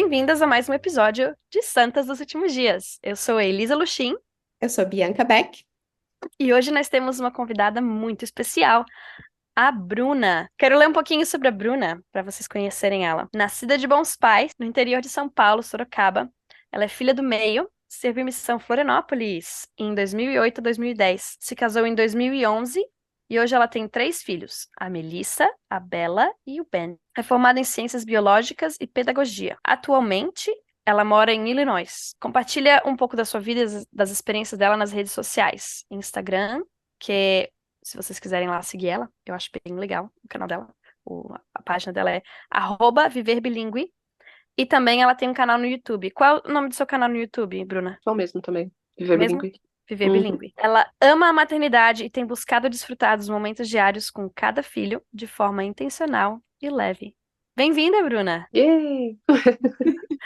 Bem-vindas a mais um episódio de Santas dos Últimos Dias. Eu sou a Elisa Luxim Eu sou Bianca Beck. e hoje nós temos uma convidada muito especial, a Bruna. Quero ler um pouquinho sobre a Bruna para vocês conhecerem ela. Nascida de bons pais, no interior de São Paulo, Sorocaba, ela é filha do meio, serviu missão Florianópolis em 2008 a 2010. Se casou em 2011 e hoje ela tem três filhos, a Melissa, a Bela e o Ben. É formada em Ciências Biológicas e Pedagogia. Atualmente, ela mora em Illinois. Compartilha um pouco da sua vida e das experiências dela nas redes sociais. Instagram, que se vocês quiserem lá seguir ela, eu acho bem legal o canal dela. A página dela é @viverbilingue. E também ela tem um canal no YouTube. Qual é o nome do seu canal no YouTube, Bruna? Sou mesmo também. Viver Mesmo? bilíngue. Viver Uhum. Bilingue. Ela ama a maternidade e tem buscado desfrutar dos momentos diários com cada filho de forma intencional e leve. Bem-vinda, Bruna! Yay!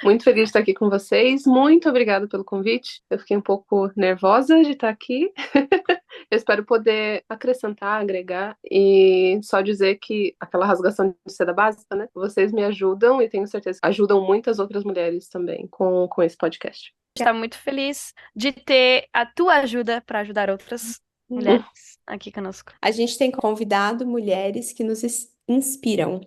Muito feliz de estar aqui com vocês. Muito obrigada pelo convite. Eu fiquei um pouco nervosa de estar aqui. Eu espero poder acrescentar, agregar e só dizer que aquela rasgação de seda básica, né? Vocês me ajudam e tenho certeza que ajudam muitas outras mulheres também com esse podcast. Está muito feliz de ter a tua ajuda para ajudar outras mulheres aqui conosco. A gente tem convidado mulheres que nos inspiram.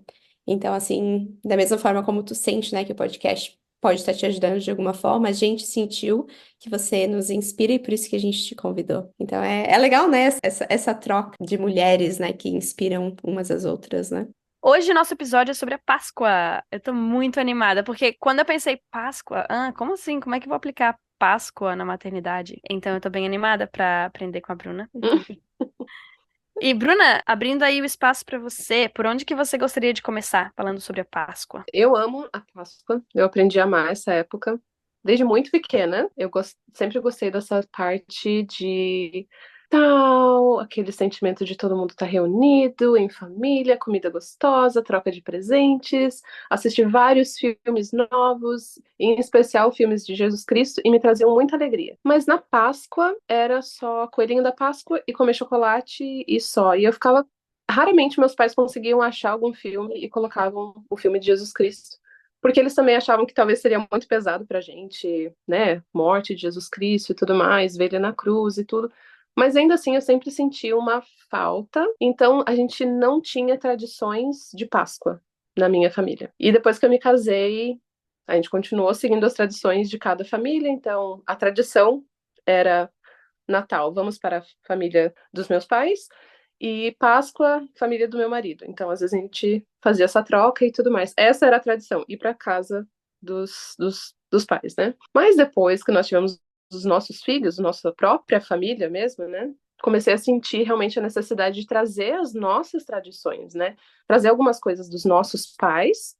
Então, assim, da mesma forma como tu sente, né, que o podcast pode estar te ajudando de alguma forma, a gente sentiu que você nos inspira e por isso que a gente te convidou. Então, é legal, né, essa troca de mulheres, né, que inspiram umas às outras, né? Hoje nosso episódio é sobre a Páscoa. Eu tô muito animada, porque quando eu pensei Páscoa, como assim? Como é que eu vou aplicar Páscoa na maternidade? Então eu tô bem animada para aprender com a Bruna. E Bruna, abrindo aí o espaço para você, por onde que você gostaria de começar falando sobre a Páscoa? Eu amo a Páscoa, eu aprendi a amar essa época. Desde muito pequena, sempre gostei dessa parte de tal, aquele sentimento de todo mundo estar reunido, em família, comida gostosa, troca de presentes, assistir vários filmes novos, em especial filmes de Jesus Cristo, e me traziam muita alegria. Mas na Páscoa era só coelhinho da Páscoa e comer chocolate e só. E eu ficava raramente meus pais conseguiam achar algum filme e colocavam o filme de Jesus Cristo, porque eles também achavam que talvez seria muito pesado pra gente, né? Morte de Jesus Cristo e tudo mais, ver ele na cruz e tudo. Mas ainda assim eu sempre senti uma falta, então a gente não tinha tradições de Páscoa na minha família. E depois que eu me casei, a gente continuou seguindo as tradições de cada família, então a tradição era Natal, vamos para a família dos meus pais, e Páscoa, família do meu marido. Então, às vezes a gente fazia essa troca e tudo mais. Essa era a tradição, ir para casa dos pais, né? Mas depois que nós tivemos os nossos filhos, nossa própria família mesmo, né? Comecei a sentir realmente a necessidade de trazer as nossas tradições, né? Trazer algumas coisas dos nossos pais,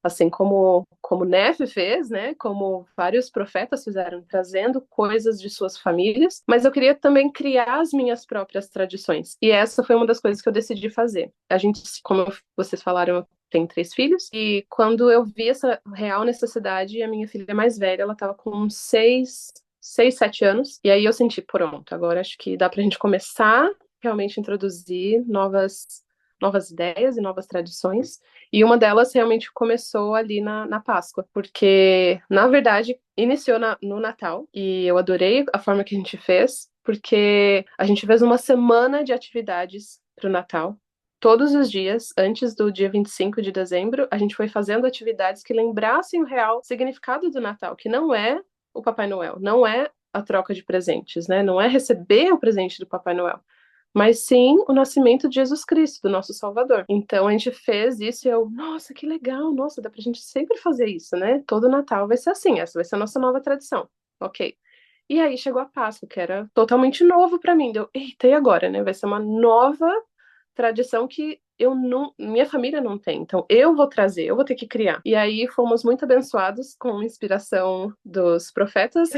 assim como Nefe fez, né? Como vários profetas fizeram, trazendo coisas de suas famílias, mas eu queria também criar as minhas próprias tradições. E essa foi uma das coisas que eu decidi fazer. A gente, como vocês falaram, eu tenho três filhos, e quando eu vi essa real necessidade, a minha filha mais velha, ela estava com 7 anos, e aí eu senti, pronto, agora acho que dá pra gente começar realmente a introduzir novas ideias e novas tradições. E uma delas realmente começou ali na Páscoa, porque, na verdade, iniciou no Natal, e eu adorei a forma que a gente fez, porque a gente fez uma semana de atividades para o Natal. Todos os dias, antes do dia 25 de dezembro, a gente foi fazendo atividades que lembrassem o real significado do Natal, que não é o Papai Noel, não é a troca de presentes, né? Não é receber o presente do Papai Noel, mas sim o nascimento de Jesus Cristo, do nosso Salvador. Então a gente fez isso e eu, nossa, que legal, nossa, dá pra gente sempre fazer isso, né? Todo Natal vai ser assim, essa vai ser a nossa nova tradição. Ok. E aí chegou a Páscoa, que era totalmente novo pra mim. Deu, eita, e agora, né? Vai ser uma nova tradição que eu não, minha família não tem. Então eu vou trazer, eu vou ter que criar. E aí fomos muito abençoados com a inspiração dos profetas,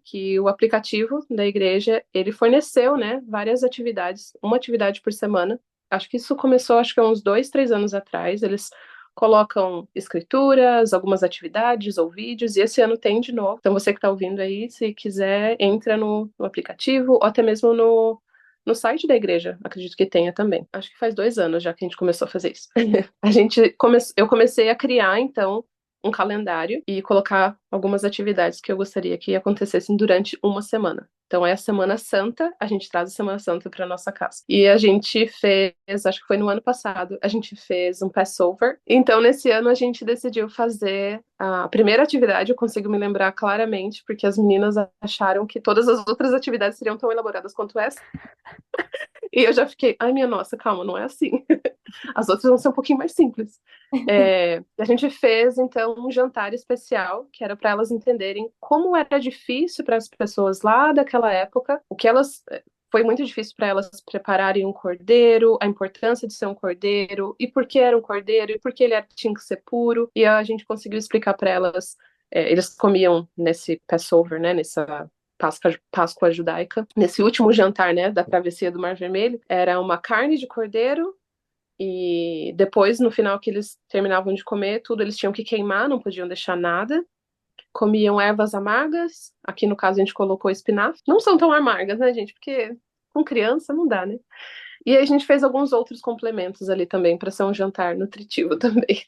que o aplicativo da igreja, ele forneceu, né, várias atividades, uma atividade por semana. Acho que isso começou, acho que há uns 2, 3 anos atrás. Eles colocam escrituras, algumas atividades ou vídeos, e esse ano tem de novo. Então, você que está ouvindo aí, se quiser, entra no aplicativo, ou até mesmo no site da igreja, acredito que tenha também. Acho que faz 2 anos já que a gente começou a fazer isso. Eu comecei a criar, então, um calendário e colocar algumas atividades que eu gostaria que acontecessem durante uma semana. Então é a Semana Santa, a gente traz a Semana Santa para nossa casa. E a gente fez, acho que foi no ano passado, a gente fez um Passover. Então nesse ano a gente decidiu fazer a primeira atividade, eu consigo me lembrar claramente, porque as meninas acharam que todas as outras atividades seriam tão elaboradas quanto essa. E eu já fiquei, ai minha nossa, calma, não é assim. As outras vão ser um pouquinho mais simples. A gente fez, então, um jantar especial, que era para elas entenderem como era difícil para as pessoas lá daquela época, o que elas. Foi muito difícil para elas prepararem um cordeiro, a importância de ser um cordeiro, e por que era um cordeiro, e por que ele tinha que ser puro. E a gente conseguiu explicar para elas. Eles comiam nesse Passover, né, nessa Páscoa judaica. Nesse último jantar, né, da travessia do Mar Vermelho, era uma carne de cordeiro e depois, no final que eles terminavam de comer, tudo eles tinham que queimar, não podiam deixar nada. Comiam ervas amargas, aqui no caso a gente colocou espinafre. Não são tão amargas, né, gente? Porque com criança não dá, né? E aí a gente fez alguns outros complementos ali também para ser um jantar nutritivo também,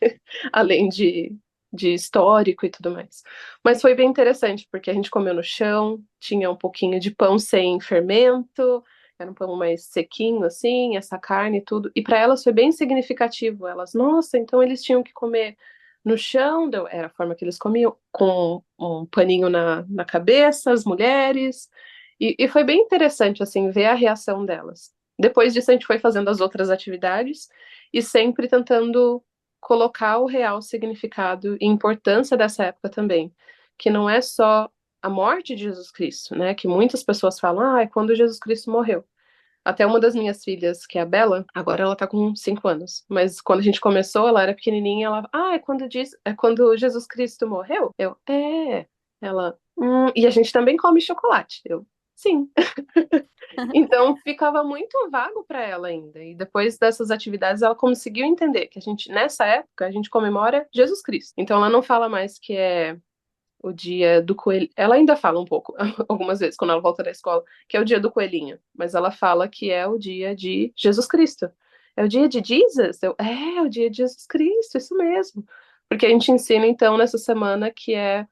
além de histórico e tudo mais. Mas foi bem interessante, porque a gente comeu no chão, tinha um pouquinho de pão sem fermento, era um pão mais sequinho, assim, essa carne e tudo. E para elas foi bem significativo. Elas, nossa, então eles tinham que comer no chão, era a forma que eles comiam, com um paninho na cabeça, as mulheres. E foi bem interessante, assim, ver a reação delas. Depois disso, a gente foi fazendo as outras atividades e sempre tentando colocar o real significado e importância dessa época também, que não é só a morte de Jesus Cristo, né? Que muitas pessoas falam, ah, é quando Jesus Cristo morreu. Até uma das minhas filhas, que é a Bela, agora ela tá com 5 anos, mas quando a gente começou, ela era pequenininha, ela, ah, é quando Jesus Cristo morreu? Eu, é. Ela, e a gente também come chocolate. Eu, sim. Então ficava muito vago para ela ainda. E depois dessas atividades ela conseguiu entender que a gente nessa época a gente comemora Jesus Cristo. Então ela não fala mais que é o dia do coelho. Ela ainda fala um pouco, algumas vezes quando ela volta da escola, que é o dia do coelhinho, mas ela fala que é o dia de Jesus Cristo. É o dia de Jesus? É o dia de Jesus Cristo, isso mesmo. Porque a gente ensina então nessa semana que é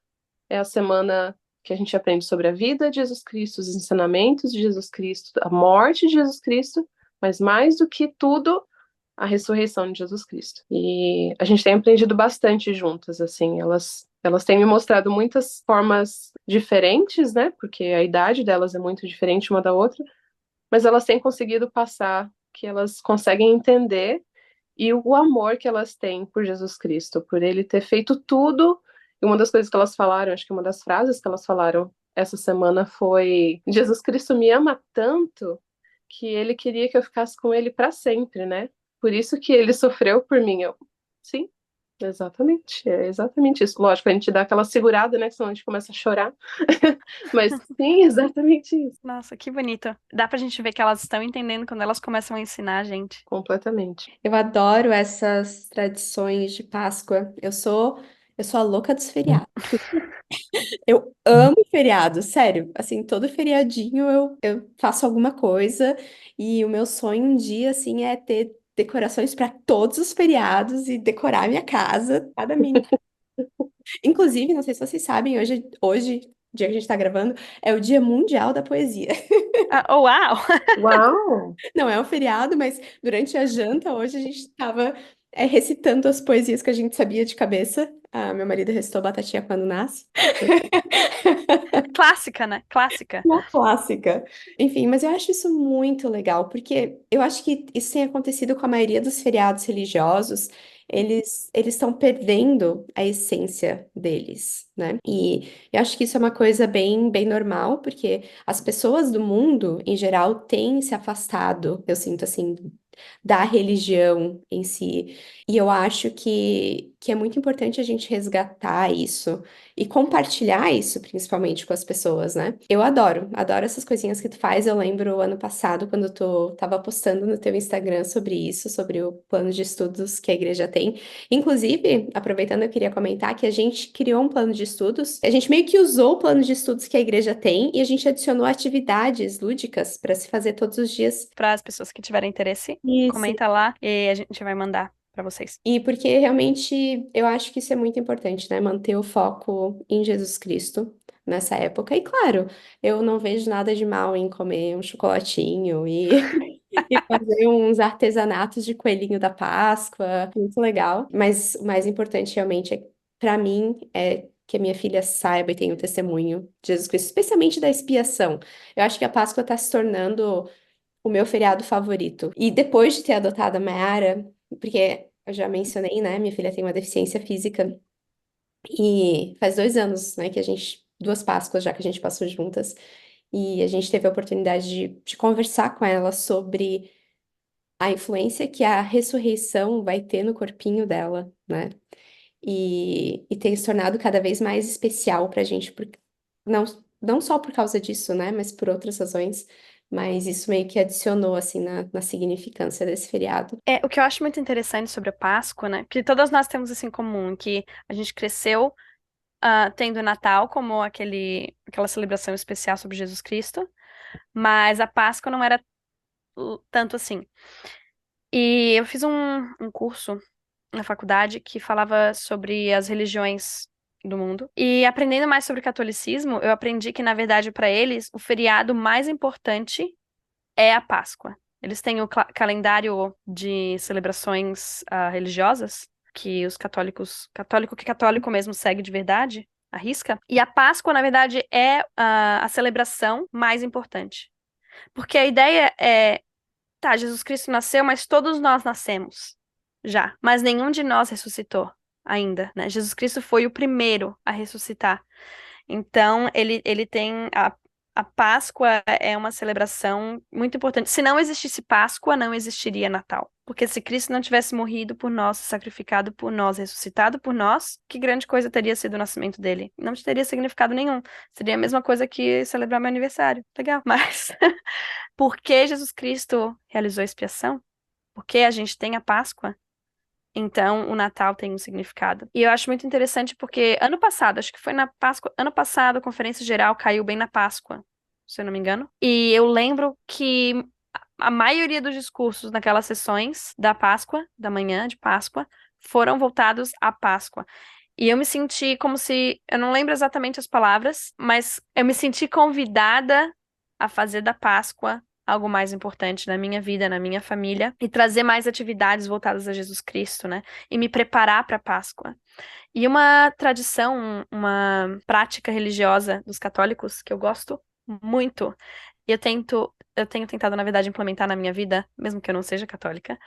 a semana que a gente aprende sobre a vida de Jesus Cristo, os ensinamentos de Jesus Cristo, a morte de Jesus Cristo, mas mais do que tudo, a ressurreição de Jesus Cristo. E a gente tem aprendido bastante juntas, assim, elas têm me mostrado muitas formas diferentes, né? Porque a idade delas é muito diferente uma da outra, mas elas têm conseguido passar que elas conseguem entender e o amor que elas têm por Jesus Cristo, por ele ter feito tudo. E uma das coisas que elas falaram, acho que uma das frases que elas falaram essa semana foi: Jesus Cristo me ama tanto que ele queria que eu ficasse com ele para sempre, né? Por isso que ele sofreu por mim. Eu, sim, exatamente, é exatamente isso. Lógico, a gente dá aquela segurada, né? Senão a gente começa a chorar. Mas sim, exatamente isso. Nossa, que bonito. Dá pra gente ver que elas estão entendendo quando elas começam a ensinar a gente. Completamente. Eu adoro essas tradições de Páscoa. Eu sou a louca dos feriados. Eu amo feriado, sério. Assim, todo feriadinho eu faço alguma coisa e o meu sonho um dia, assim, é ter decorações para todos os feriados e decorar minha casa, cada mínimo. Inclusive, não sei se vocês sabem, hoje, dia que a gente tá gravando, é o Dia Mundial da Poesia. Ah, oh, uau! Uau! Não é um feriado, mas durante a janta hoje a gente estava recitando as poesias que a gente sabia de cabeça. Ah, meu marido recitou Batatinha Quando Nasce. Clássica, né? Clássica. Uma clássica. Enfim, mas eu acho isso muito legal, porque eu acho que isso tem acontecido com a maioria dos feriados religiosos. Eles estão perdendo a essência deles, né? E eu acho que isso é uma coisa bem, bem normal, porque as pessoas do mundo, em geral, têm se afastado, eu sinto assim, da religião em si. E eu acho que é muito importante a gente resgatar isso e compartilhar isso, principalmente com as pessoas, né? Eu adoro essas coisinhas que tu faz. Eu lembro ano passado, quando tu tava postando no teu Instagram sobre isso, sobre o plano de estudos que a igreja tem. Inclusive, aproveitando, eu queria comentar que a gente criou um plano de estudos. A gente meio que usou o plano de estudos que a igreja tem e a gente adicionou atividades lúdicas para se fazer todos os dias. Para as pessoas que tiverem interesse, Isso. comenta lá e a gente vai mandar. para vocês? E porque realmente eu acho que isso é muito importante, né? Manter o foco em Jesus Cristo nessa época. E claro, eu não vejo nada de mal em comer um chocolatinho e fazer uns artesanatos de coelhinho da Páscoa. Muito legal. Mas o mais importante realmente é, para mim, é que a minha filha saiba e tenha o testemunho de Jesus Cristo, especialmente da expiação. Eu acho que a Páscoa está se tornando o meu feriado favorito. E depois de ter adotado a Mayara, porque eu já mencionei, né? Minha filha tem uma deficiência física e faz 2 anos, né, que a gente, 2 Páscoas já que a gente passou juntas, e a gente teve a oportunidade de conversar com ela sobre a influência que a ressurreição vai ter no corpinho dela, né? E tem se tornado cada vez mais especial pra gente, não, não só por causa disso, né, mas por outras razões, mas isso meio que adicionou, assim, na significância desse feriado. O que eu acho muito interessante sobre a Páscoa, né? Que todas nós temos isso em comum, que a gente cresceu tendo o Natal como aquela celebração especial sobre Jesus Cristo, mas a Páscoa não era tanto assim. E eu fiz um curso na faculdade que falava sobre as religiões do mundo. E aprendendo mais sobre o catolicismo, eu aprendi que, na verdade, para eles, o feriado mais importante é a Páscoa. Eles têm o calendário de celebrações religiosas que os católicos, católico que católico mesmo segue de verdade, arrisca. E a Páscoa, na verdade, é a celebração mais importante. Porque a ideia é, tá, Jesus Cristo nasceu, mas todos nós nascemos já, mas nenhum de nós ressuscitou ainda, né? Jesus Cristo foi o primeiro a ressuscitar. Então, ele tem a Páscoa é uma celebração muito importante. Se não existisse Páscoa, não existiria Natal. Porque se Cristo não tivesse morrido por nós, sacrificado por nós, ressuscitado por nós, que grande coisa teria sido o nascimento dele? Não teria significado nenhum. Seria a mesma coisa que celebrar meu aniversário. Legal. Mas por que Jesus Cristo realizou a expiação? Por que a gente tem a Páscoa? Então, o Natal tem um significado. E eu acho muito interessante porque ano passado, acho que foi na Páscoa, ano passado, a Conferência Geral caiu bem na Páscoa, se eu não me engano. E eu lembro que a maioria dos discursos naquelas sessões da Páscoa, da manhã de Páscoa, foram voltados à Páscoa. E eu me senti como se, eu não lembro exatamente as palavras, mas eu me senti convidada a fazer da Páscoa algo mais importante na minha vida, na minha família, e trazer mais atividades voltadas a Jesus Cristo, né? E me preparar para a Páscoa. E uma tradição, uma prática religiosa dos católicos que eu gosto muito, e eu tenho tentado, na verdade, implementar na minha vida, mesmo que eu não seja católica,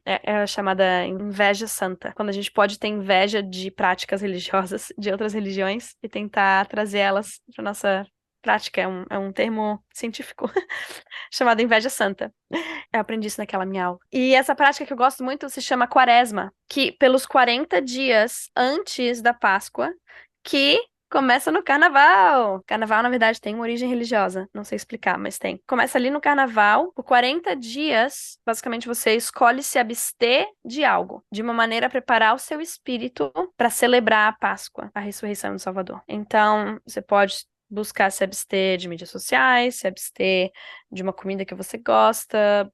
é a chamada inveja santa, quando a gente pode ter inveja de práticas religiosas de outras religiões e tentar trazer elas para nossa prática. É um termo científico chamado inveja santa. Eu aprendi isso naquela minha aula. E essa prática que eu gosto muito se chama Quaresma, que pelos 40 dias antes da Páscoa, que começa no Carnaval. Carnaval, na verdade, tem uma origem religiosa, não sei explicar, mas tem. Começa ali no Carnaval, por 40 dias, basicamente você escolhe se abster de algo, de uma maneira a preparar o seu espírito para celebrar a Páscoa, a ressurreição do Salvador. Então, você pode buscar se abster de mídias sociais, se abster de uma comida que você gosta,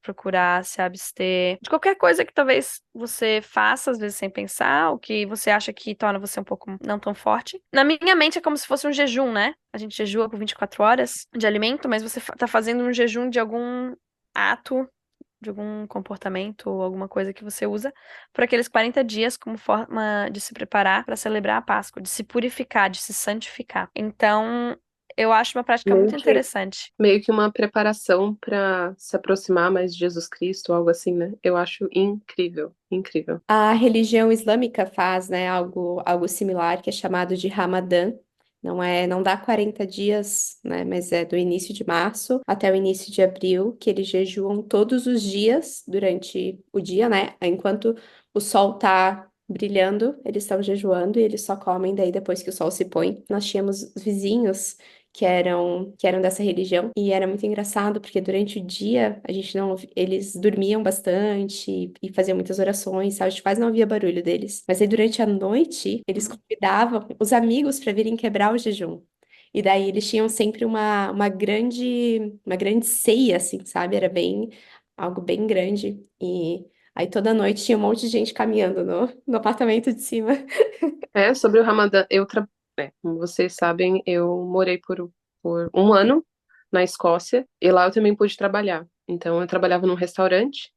procurar se abster de qualquer coisa que talvez você faça, às vezes sem pensar, o que você acha que torna você um pouco não tão forte. Na minha mente é como se fosse um jejum, né? A gente jejua por 24 horas de alimento, mas você tá fazendo um jejum de algum ato, de algum comportamento ou alguma coisa que você usa por aqueles 40 dias como forma de se preparar para celebrar a Páscoa, de se purificar, de se santificar. Então, eu acho uma prática Meio muito que, interessante. meio que uma preparação para se aproximar mais de Jesus Cristo, algo assim, né? Eu acho incrível, incrível. A religião islâmica faz, né, algo similar que é chamado de Ramadã. Não dá 40 dias, né, mas é do início de março até o início de abril, que eles jejuam todos os dias durante o dia, né? Enquanto o sol tá brilhando, eles estão jejuando e eles só comem daí depois que o sol se põe. Nós tínhamos vizinhos que eram dessa religião. E era muito engraçado, porque durante o dia a gente não, eles dormiam bastante e faziam muitas orações, sabe? A gente quase não ouvia barulho deles. Mas aí durante a noite, eles convidavam os amigos para virem quebrar o jejum. E daí eles tinham sempre uma grande ceia, assim, sabe? Era algo bem grande. E Aí toda noite tinha um monte de gente caminhando no apartamento de cima. Sobre o Ramadã, como vocês sabem, eu morei por um ano na Escócia e lá eu também pude trabalhar. Então, eu trabalhava num restaurante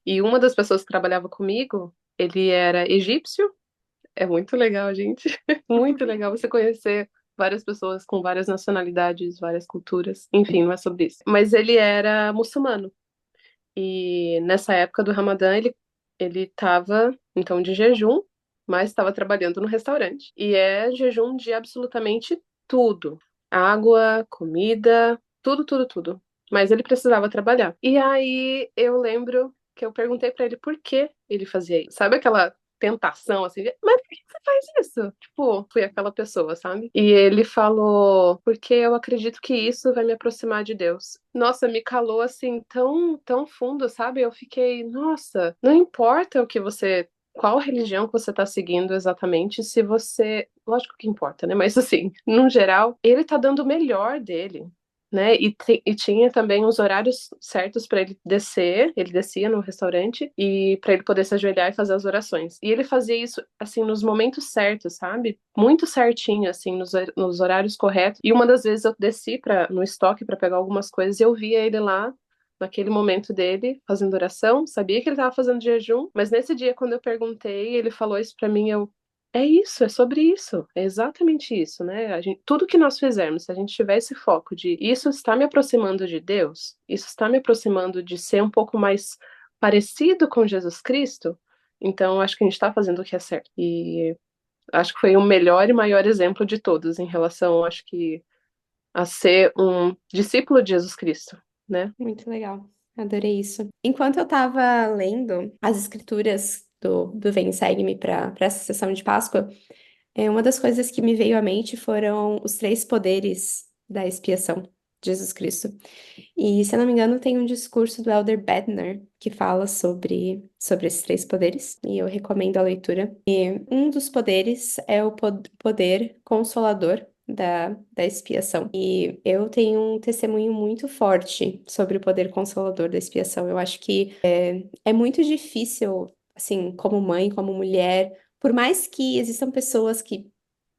e uma das pessoas que trabalhava comigo, ele era egípcio. É muito legal, gente. Muito legal você conhecer várias pessoas com várias nacionalidades, várias culturas. Enfim, não é sobre isso. Mas ele era muçulmano. E nessa época do Ramadã, ele estava, então, de jejum, mas estava trabalhando no restaurante. E é jejum de absolutamente tudo: água, comida, tudo, tudo, tudo. Mas ele precisava trabalhar. E aí eu lembro que eu perguntei para ele por que ele fazia isso. Sabe aquela tentação assim, mas por que você faz isso? Tipo, fui aquela pessoa, sabe? E ele falou, porque eu acredito que isso vai me aproximar de Deus. Nossa, me calou assim tão, tão fundo, sabe? Eu fiquei, nossa, não importa o que você, qual religião que você tá seguindo exatamente, se você, lógico que importa, né? Mas assim, no geral, ele tá dando o melhor dele. Né? E tinha também os horários certos para ele descer, ele descia no restaurante e para ele poder se ajoelhar e fazer as orações. E ele fazia isso assim nos momentos certos, sabe? Muito certinho assim nos horários corretos. E uma das vezes eu desci para no estoque para pegar algumas coisas e eu via ele lá naquele momento dele fazendo oração, sabia que ele estava fazendo jejum, mas nesse dia quando eu perguntei, ele falou isso para mim, eu é isso, é sobre isso, é exatamente isso, né? Tudo que nós fizermos, se a gente tiver esse foco de isso está me aproximando de Deus, isso está me aproximando de ser um pouco mais parecido com Jesus Cristo, então acho que a gente está fazendo o que é certo. E acho que foi o melhor e maior exemplo de todos em relação, acho que, a ser um discípulo de Jesus Cristo, né? Muito legal. Adorei isso. Enquanto eu estava lendo as escrituras do Vem Segue-me para essa sessão de Páscoa, uma das coisas que me veio à mente foram os três poderes da expiação de Jesus Cristo. E, se eu não me engano, tem um discurso do Elder Bednar que fala sobre esses três poderes, e eu recomendo a leitura. E um dos poderes é o poder consolador da expiação. E eu tenho um testemunho muito forte sobre o poder consolador da expiação. Eu acho que é muito difícil, assim, como mãe, como mulher, por mais que existam pessoas que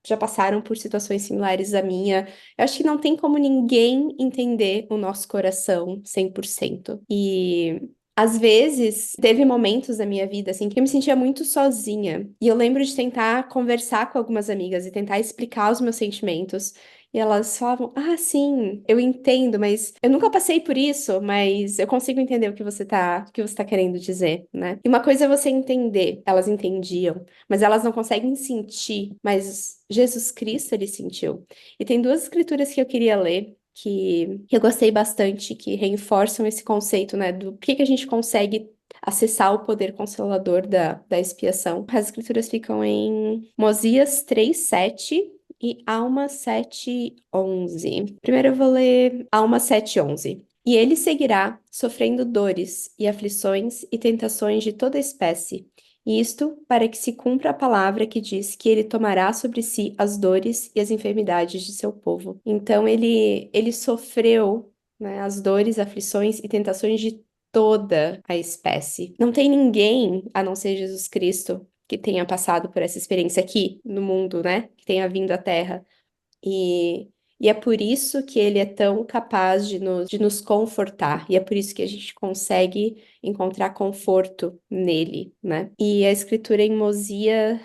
já passaram por situações similares à minha. Eu acho que não tem como ninguém entender o nosso coração 100%. E às vezes teve momentos da minha vida assim que eu me sentia muito sozinha. E eu lembro de tentar conversar com algumas amigas e tentar explicar os meus sentimentos. E elas falavam: Ah, sim, eu entendo, mas eu nunca passei por isso, mas eu consigo entender o que você tá querendo dizer, né? E uma coisa é você entender, elas entendiam, mas elas não conseguem sentir, mas Jesus Cristo ele sentiu. E tem duas escrituras que eu queria ler que eu gostei bastante, que reforçam esse conceito, né, do que a gente consegue acessar o poder consolador da expiação. As escrituras ficam em Mosias 3:7 e Alma 7:11. Primeiro eu vou ler Alma 7:11. E ele seguirá sofrendo dores e aflições e tentações de toda espécie, isto para que se cumpra a palavra que diz que ele tomará sobre si as dores e as enfermidades de seu povo. Então ele sofreu, né, as dores, aflições e tentações de toda a espécie. Não tem ninguém, a não ser Jesus Cristo, que tenha passado por essa experiência aqui no mundo, né? Que tenha vindo à Terra. E é por isso que ele é tão capaz de nos confortar. E é por isso que a gente consegue encontrar conforto nele, né? E a escritura em Mosias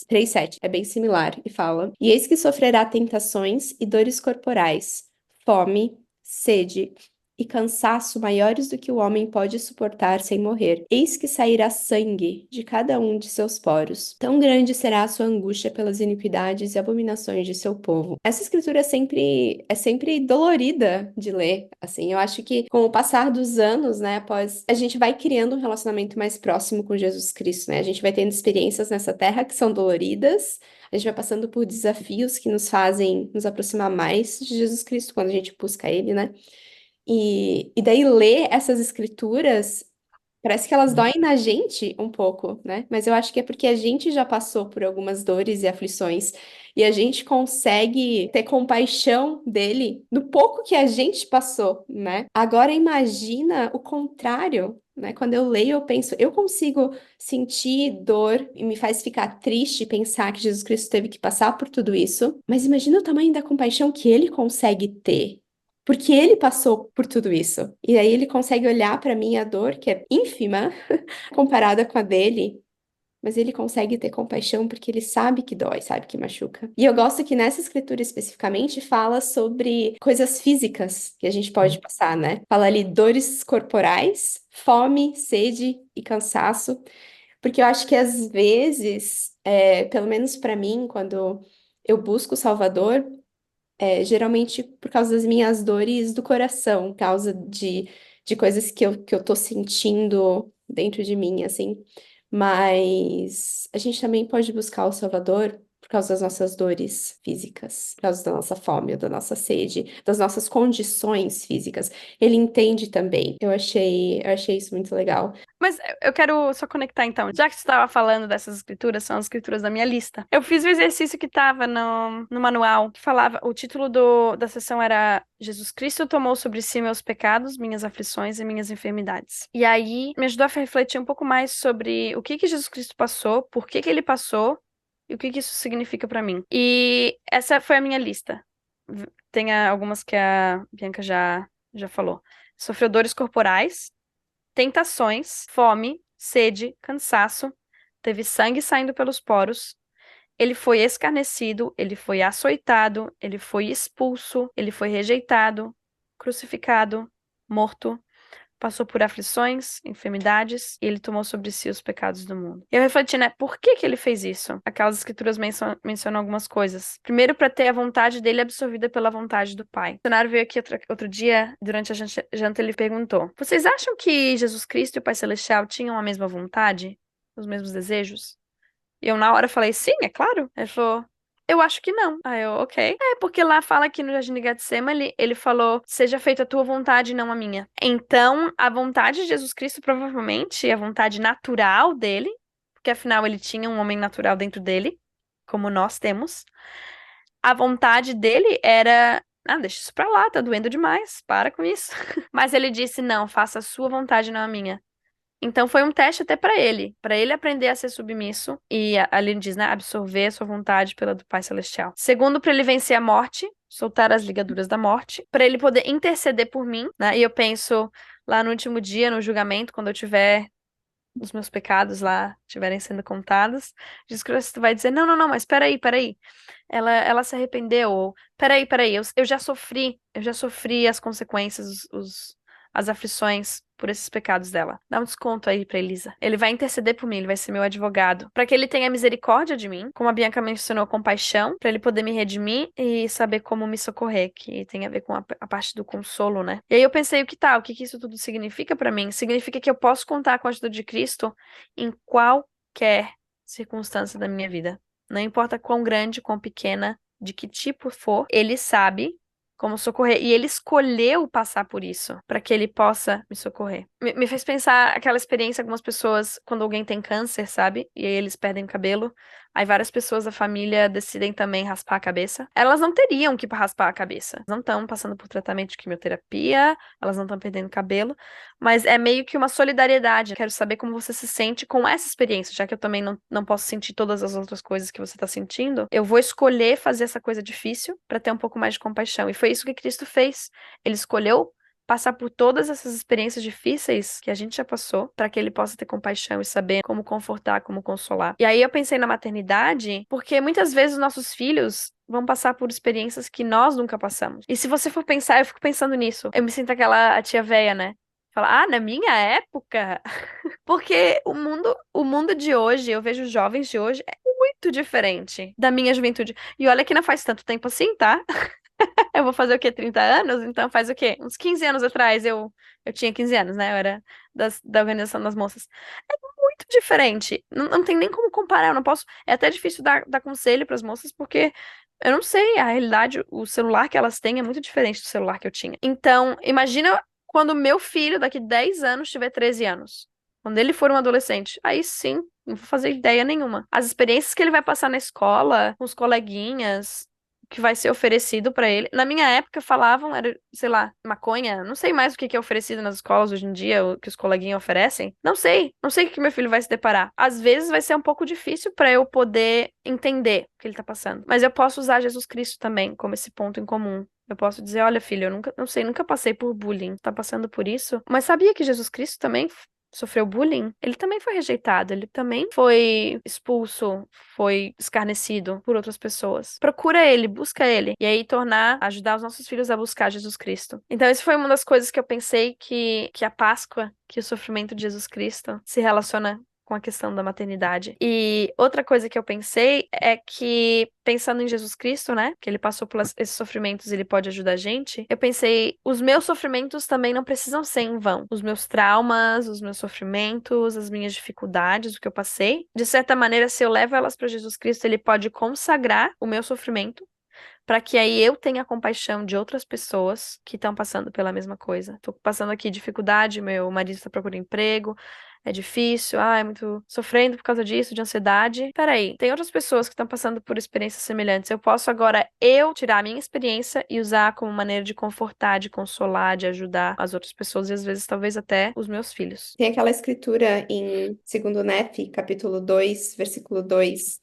3:7 é bem similar e fala: E eis que sofrerá tentações e dores corporais, fome, sede e cansaço maiores do que o homem pode suportar sem morrer. Eis que sairá sangue de cada um de seus poros. Tão grande será a sua angústia pelas iniquidades e abominações de seu povo. Essa escritura é sempre dolorida de ler, assim. Eu acho que com o passar dos anos, né, após a gente vai criando um relacionamento mais próximo com Jesus Cristo, né? A gente vai tendo experiências nessa terra que são doloridas. A gente vai passando por desafios que nos fazem nos aproximar mais de Jesus Cristo quando a gente busca Ele, né? E daí ler essas escrituras Parece que elas doem na gente um pouco, né? Mas eu acho que é porque a gente já passou por algumas dores e aflições e a gente consegue ter compaixão dele no pouco que a gente passou, né? Agora imagina o contrário, né? Quando eu leio, eu penso, eu consigo sentir dor e me faz ficar triste pensar que Jesus Cristo teve que passar por tudo isso, mas imagina o tamanho da compaixão que ele consegue ter. Porque ele passou por tudo isso. E aí ele consegue olhar para minha dor, que é ínfima, comparada com a dele, mas ele consegue ter compaixão porque ele sabe que dói, sabe que machuca. E eu gosto que nessa escritura especificamente fala sobre coisas físicas que a gente pode passar, né? Fala ali dores corporais, fome, sede e cansaço, porque eu acho que às vezes, pelo menos para mim, quando eu busco o Salvador, geralmente por causa das minhas dores do coração, por causa de coisas que eu tô sentindo dentro de mim, assim. Mas a gente também pode buscar o Salvador por causa das nossas dores físicas, por causa da nossa fome, da nossa sede, das nossas condições físicas. Ele entende também. Eu achei isso muito legal. Mas eu quero só conectar então. Já que você estava falando dessas escrituras, são as escrituras da minha lista. Eu fiz o exercício que estava no manual, que falava, o título da sessão era Jesus Cristo tomou sobre si meus pecados, minhas aflições e minhas enfermidades. E aí me ajudou a refletir um pouco mais sobre o que que Jesus Cristo passou, por que que ele passou e o que que isso significa para mim. E essa foi a minha lista. Tem algumas que a Bianca já falou. Sofreu dores corporais, tentações, fome, sede, cansaço, teve sangue saindo pelos poros, ele foi escarnecido, ele foi açoitado, ele foi expulso, ele foi rejeitado, crucificado, morto, passou por aflições, enfermidades, e ele tomou sobre si os pecados do mundo. Eu refleti, né, por que que ele fez isso? Aquelas escrituras mencionam algumas coisas. Primeiro, para ter a vontade dele absorvida pela vontade do Pai. O missionário veio aqui outro dia, durante a janta, ele perguntou: Vocês acham que Jesus Cristo e o Pai Celestial tinham a mesma vontade? Os mesmos desejos? E eu, na hora, falei: Sim, é claro. Ele falou: Eu acho que não. Aí eu, ok. É, porque lá fala que no Jardim de Getsemane, ele falou: Seja feita a tua vontade e não a minha. Então, a vontade de Jesus Cristo, provavelmente, a vontade natural dele, porque afinal ele tinha um homem natural dentro dele, como nós temos. A vontade dele era: Ah, deixa isso pra lá, tá doendo demais, para com isso. Mas ele disse: Não, faça a sua vontade, não a minha. Então foi um teste até para ele aprender a ser submisso e ali diz, né, absorver a sua vontade pela do Pai Celestial. Segundo, para ele vencer a morte, soltar as ligaduras da morte, para ele poder interceder por mim, né? E eu penso lá no último dia, no julgamento, quando eu tiver os meus pecados lá estiverem sendo contados, Jesus Cristo vai dizer: Não, não, não, mas peraí. Ela se arrependeu, ou peraí, eu já sofri as consequências, as aflições por esses pecados dela. Dá um desconto aí pra Elisa. Ele vai interceder por mim, ele vai ser meu advogado, para que ele tenha misericórdia de mim, como a Bianca mencionou, compaixão, para ele poder me redimir e saber como me socorrer, que tem a ver com a parte do consolo, né? E aí eu pensei, o que tal? O que que isso tudo significa pra mim? Significa que eu posso contar com a ajuda de Cristo em qualquer circunstância da minha vida. Não importa quão grande, quão pequena, de que tipo for, ele sabe como socorrer. E ele escolheu passar por isso, para que ele possa me socorrer. Me fez pensar aquela experiência, algumas pessoas, quando alguém tem câncer, sabe? E aí eles perdem o cabelo. Aí várias pessoas da família decidem também raspar a cabeça. Elas não teriam que raspar a cabeça. Não estão passando por tratamento de quimioterapia, elas não estão perdendo cabelo. Mas é meio que uma solidariedade. Quero saber como você se sente com essa experiência, já que eu também não posso sentir todas as outras coisas que você está sentindo. Eu vou escolher fazer essa coisa difícil para ter um pouco mais de compaixão. E foi isso que Cristo fez. Ele escolheu passar por todas essas experiências difíceis que a gente já passou, para que ele possa ter compaixão e saber como confortar, como consolar. E aí eu pensei na maternidade, porque muitas vezes os nossos filhos vão passar por experiências que nós nunca passamos. E se você for pensar, eu fico pensando nisso. Eu me sinto aquela a tia véia, né? Fala: na minha época? Porque o mundo de hoje, eu vejo os jovens de hoje, é muito diferente da minha juventude. E olha que não faz tanto tempo assim, tá? Eu vou fazer o quê? 30 anos? Então faz o quê? Uns 15 anos atrás eu tinha 15 anos, né? Eu era da Organização das Moças. É muito diferente. Não tem nem como comparar. Eu não posso. É até difícil dar conselho para as moças, porque eu não sei. A realidade, o celular que elas têm é muito diferente do celular que eu tinha. Então, imagina quando meu filho, daqui 10 anos, tiver 13 anos. Quando ele for um adolescente, aí sim, não vou fazer ideia nenhuma. As experiências que ele vai passar na escola, com os coleguinhas, que vai ser oferecido pra ele. Na minha época falavam, era, sei lá, maconha. Não sei mais o que que é oferecido nas escolas hoje em dia, o que os coleguinhas oferecem. Não sei, não sei o que meu filho vai se deparar. Às vezes vai ser um pouco difícil pra eu poder entender o que ele tá passando. Mas eu posso usar Jesus Cristo também como esse ponto em comum. Eu posso dizer, olha, filho, eu nunca, não sei, nunca passei por bullying. Tá passando por isso? Mas sabia que Jesus Cristo também sofreu bullying? Ele também foi rejeitado, ele também foi expulso, foi escarnecido por outras pessoas. Procura ele, busca ele. E aí ajudar os nossos filhos a buscar Jesus Cristo. Então, isso foi uma das coisas que eu pensei que a Páscoa, que o sofrimento de Jesus Cristo se relaciona com a questão da maternidade. E outra coisa que eu pensei é que, pensando em Jesus Cristo, né, que ele passou por esses sofrimentos e ele pode ajudar a gente, eu pensei, os meus sofrimentos também não precisam ser em vão. Os meus traumas, os meus sofrimentos, as minhas dificuldades, o que eu passei, de certa maneira, se eu levo elas para Jesus Cristo, ele pode consagrar o meu sofrimento para que aí eu tenha compaixão de outras pessoas que estão passando pela mesma coisa. Tô passando aqui dificuldade, meu marido está procurando emprego, é difícil, é muito sofrendo por causa disso, de ansiedade. Peraí, tem outras pessoas que estão passando por experiências semelhantes. Eu posso agora tirar a minha experiência e usar como maneira de confortar, de consolar, de ajudar as outras pessoas e às vezes talvez até os meus filhos. Tem aquela escritura em 2 Nefe, capítulo 2, versículo 2,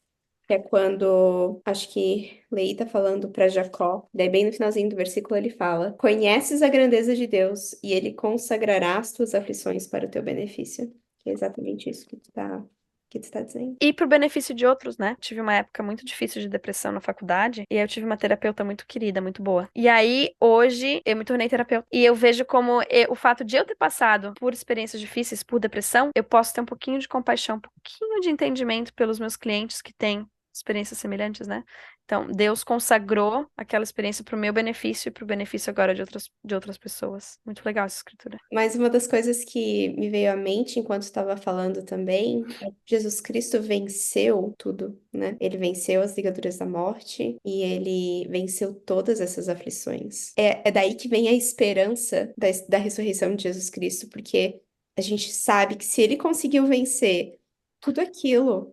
que é quando, acho que Leí tá falando para Jacó, daí bem no finalzinho do versículo ele fala: Conheces a grandeza de Deus e ele consagrará as tuas aflições para o teu benefício. Que é exatamente isso que tu tá dizendo. E pro benefício de outros, né? Tive uma época muito difícil de depressão na faculdade e aí eu tive uma terapeuta muito querida, muito boa. E aí, hoje, eu me tornei terapeuta. E eu vejo como o fato de eu ter passado por experiências difíceis, por depressão, eu posso ter um pouquinho de compaixão, um pouquinho de entendimento pelos meus clientes que têm experiências semelhantes, né? Então, Deus consagrou aquela experiência pro meu benefício e pro benefício agora de outras pessoas. Muito legal essa escritura. Mas uma das coisas que me veio à mente enquanto estava falando também é que Jesus Cristo venceu tudo, né? Ele venceu as ligaduras da morte e ele venceu todas essas aflições. É daí que vem a esperança da ressurreição de Jesus Cristo, porque a gente sabe que se ele conseguiu vencer tudo aquilo,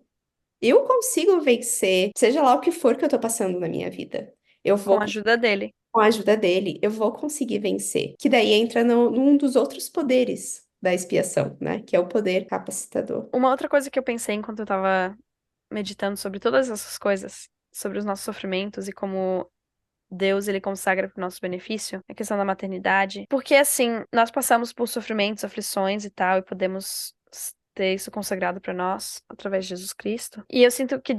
eu consigo vencer, seja lá o que for que eu tô passando na minha vida. Eu Com a vou ajuda dele. com a ajuda dele, eu vou conseguir vencer. Que daí entra num dos outros poderes da expiação, né? Que é o poder capacitador. Uma outra coisa que eu pensei enquanto eu tava meditando sobre todas essas coisas, sobre os nossos sofrimentos e como Deus ele consagra para o nosso benefício, a questão da maternidade. Porque assim, nós passamos por sofrimentos, aflições e tal, e podemos ter isso consagrado para nós através de Jesus Cristo. E eu sinto que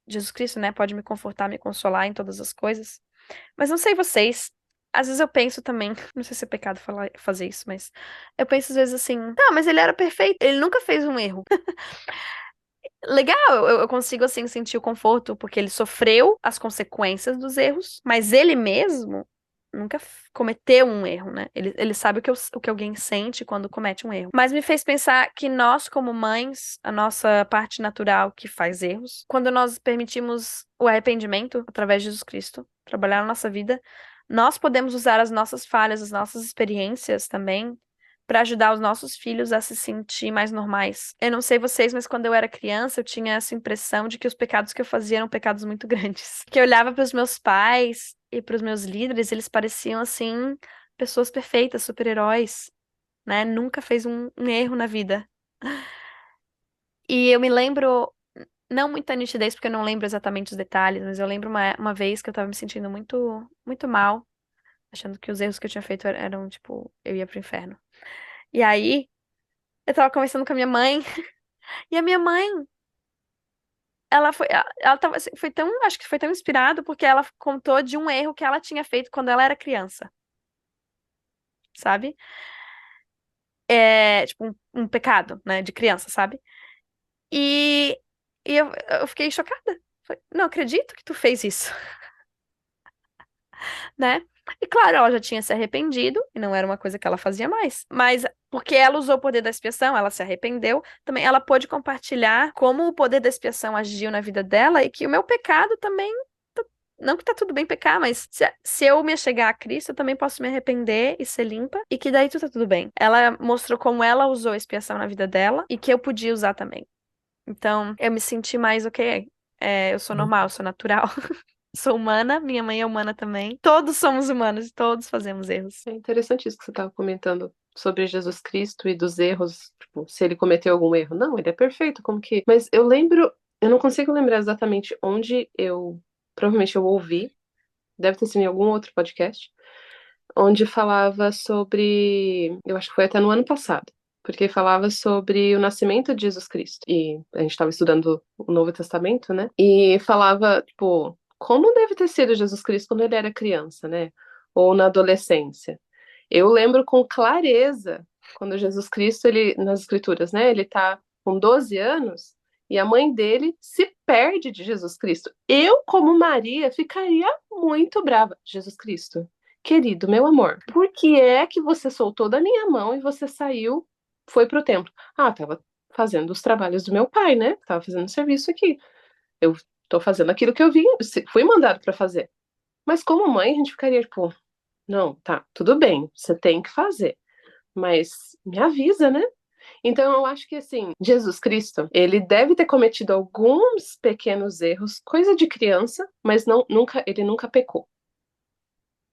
Jesus Cristo, né, pode me confortar, me consolar em todas as coisas. Mas não sei vocês. Às vezes eu penso também, não sei se é pecado fazer isso, mas eu penso às vezes assim, tá, mas ele era perfeito, ele nunca fez um erro. Legal, eu consigo assim sentir o conforto porque ele sofreu as consequências dos erros, mas ele mesmo nunca cometeu um erro, né? Ele sabe o que alguém sente quando comete um erro. Mas me fez pensar que nós, como mães, a nossa parte natural que faz erros, quando nós permitimos o arrependimento através de Jesus Cristo trabalhar na nossa vida, nós podemos usar as nossas falhas, as nossas experiências também para ajudar os nossos filhos a se sentir mais normais. Eu não sei vocês, mas quando eu era criança, eu tinha essa impressão de que os pecados que eu fazia eram pecados muito grandes. Que eu olhava para os meus pais e para os meus líderes, eles pareciam assim pessoas perfeitas, super-heróis, né? Nunca fez um erro na vida. E eu me lembro, não muita nitidez, porque eu não lembro exatamente os detalhes, mas eu lembro uma vez que eu tava me sentindo muito, muito mal, achando que os erros que eu tinha feito eram, tipo, eu ia pro inferno. E aí, eu tava conversando com a minha mãe, e a minha mãe, ela tava, assim, acho que foi tão inspirada porque ela contou de um erro que ela tinha feito quando ela era criança, sabe? É, tipo, um pecado, né, de criança, sabe? E, e eu fiquei chocada. Não acredito que tu fez isso, né? E claro, ela já tinha se arrependido, e não era uma coisa que ela fazia mais. Mas porque ela usou o poder da expiação, ela se arrependeu, também ela pôde compartilhar como o poder da expiação agiu na vida dela e que o meu pecado também Não que tá tudo bem pecar, mas se eu me achegar a Cristo, eu também posso me arrepender e ser limpa, e que daí tudo tá tudo bem. Ela mostrou como ela usou a expiação na vida dela e que eu podia usar também. Então, eu me senti mais, ok, eu sou normal, eu sou natural. Sou humana, minha mãe é humana também. Todos somos humanos, todos fazemos erros. É interessante isso que você estava comentando sobre Jesus Cristo e dos erros, tipo, se ele cometeu algum erro. Não, ele é perfeito, como que. Mas eu lembro, eu não consigo lembrar exatamente onde eu. Provavelmente eu ouvi, deve ter sido em algum outro podcast, onde falava sobre. Eu acho que foi até no ano passado. Porque falava sobre o nascimento de Jesus Cristo. E a gente estava estudando o Novo Testamento, né? E falava, tipo, como deve ter sido Jesus Cristo quando ele era criança, né? Ou na adolescência. Eu lembro com clareza quando Jesus Cristo, ele, nas escrituras, né? Ele tá com 12 anos e a mãe dele se perde de Jesus Cristo. Eu, como Maria, ficaria muito brava. Jesus Cristo, querido, meu amor, por que é que você soltou da minha mão e você saiu, foi pro templo? Ah, tava fazendo os trabalhos do meu pai, né? Tava fazendo serviço aqui. Eu tô fazendo aquilo que eu vim, fui mandado para fazer. Mas como mãe, a gente ficaria tipo, não, tá, tudo bem, você tem que fazer, mas me avisa, né? Então eu acho que assim, Jesus Cristo, ele deve ter cometido alguns pequenos erros, coisa de criança, mas não, nunca, ele nunca pecou.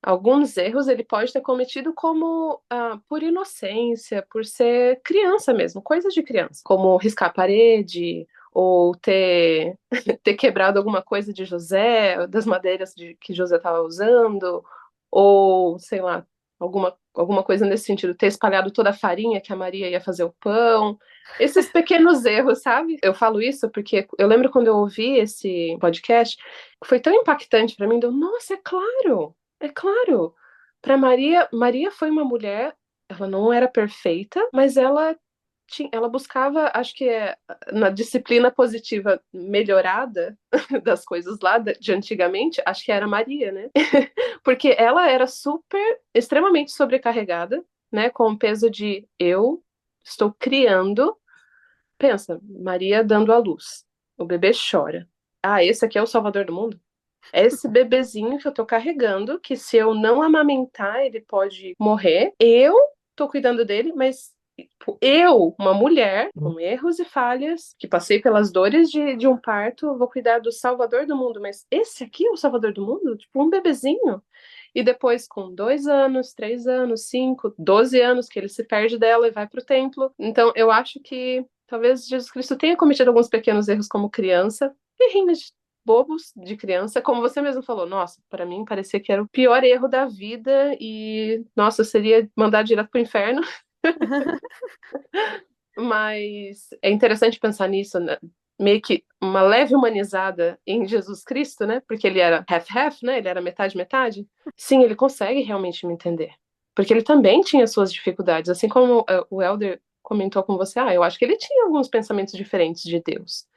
Alguns erros ele pode ter cometido como por inocência, por ser criança mesmo, coisas de criança, como riscar a parede ou ter, ter quebrado alguma coisa de José, das madeiras que José estava usando, ou sei lá, alguma coisa nesse sentido, ter espalhado toda a farinha que a Maria ia fazer o pão. Esses pequenos erros, sabe? Eu falo isso porque eu lembro quando eu ouvi esse podcast, foi tão impactante para mim, deu, nossa, é claro. É claro. Para Maria, Maria foi uma mulher, ela não era perfeita, mas ela tinha, ela buscava, acho que é na disciplina positiva melhorada das coisas lá de antigamente, acho que era Maria, né? Porque ela era super, extremamente sobrecarregada, né, com o peso de eu estou criando. Pensa, Maria dando à luz. O bebê chora. Ah, esse aqui é o salvador do mundo? É esse bebezinho que eu tô carregando, que se eu não amamentar, ele pode morrer. Eu tô cuidando dele, mas tipo, eu, uma mulher com erros e falhas, que passei pelas dores de um parto, vou cuidar do salvador do mundo. Mas esse aqui é o salvador do mundo? Tipo, um bebezinho. E depois, com 2 anos, 3 anos, 5, 12 anos, que ele se perde dela e vai pro templo. Então, eu acho que talvez Jesus Cristo tenha cometido alguns pequenos erros como criança, errinhos bobos de criança, como você mesmo falou, nossa, para mim parecia que era o pior erro da vida e, nossa, seria mandar direto pro inferno. Mas é interessante pensar nisso, né? Meio que uma leve humanizada em Jesus Cristo, né? Porque ele era half-half, né? Ele era metade-metade. Sim, ele consegue realmente me entender. Porque ele também tinha suas dificuldades, assim como o Elder comentou com você, eu acho que ele tinha alguns pensamentos diferentes de Deus.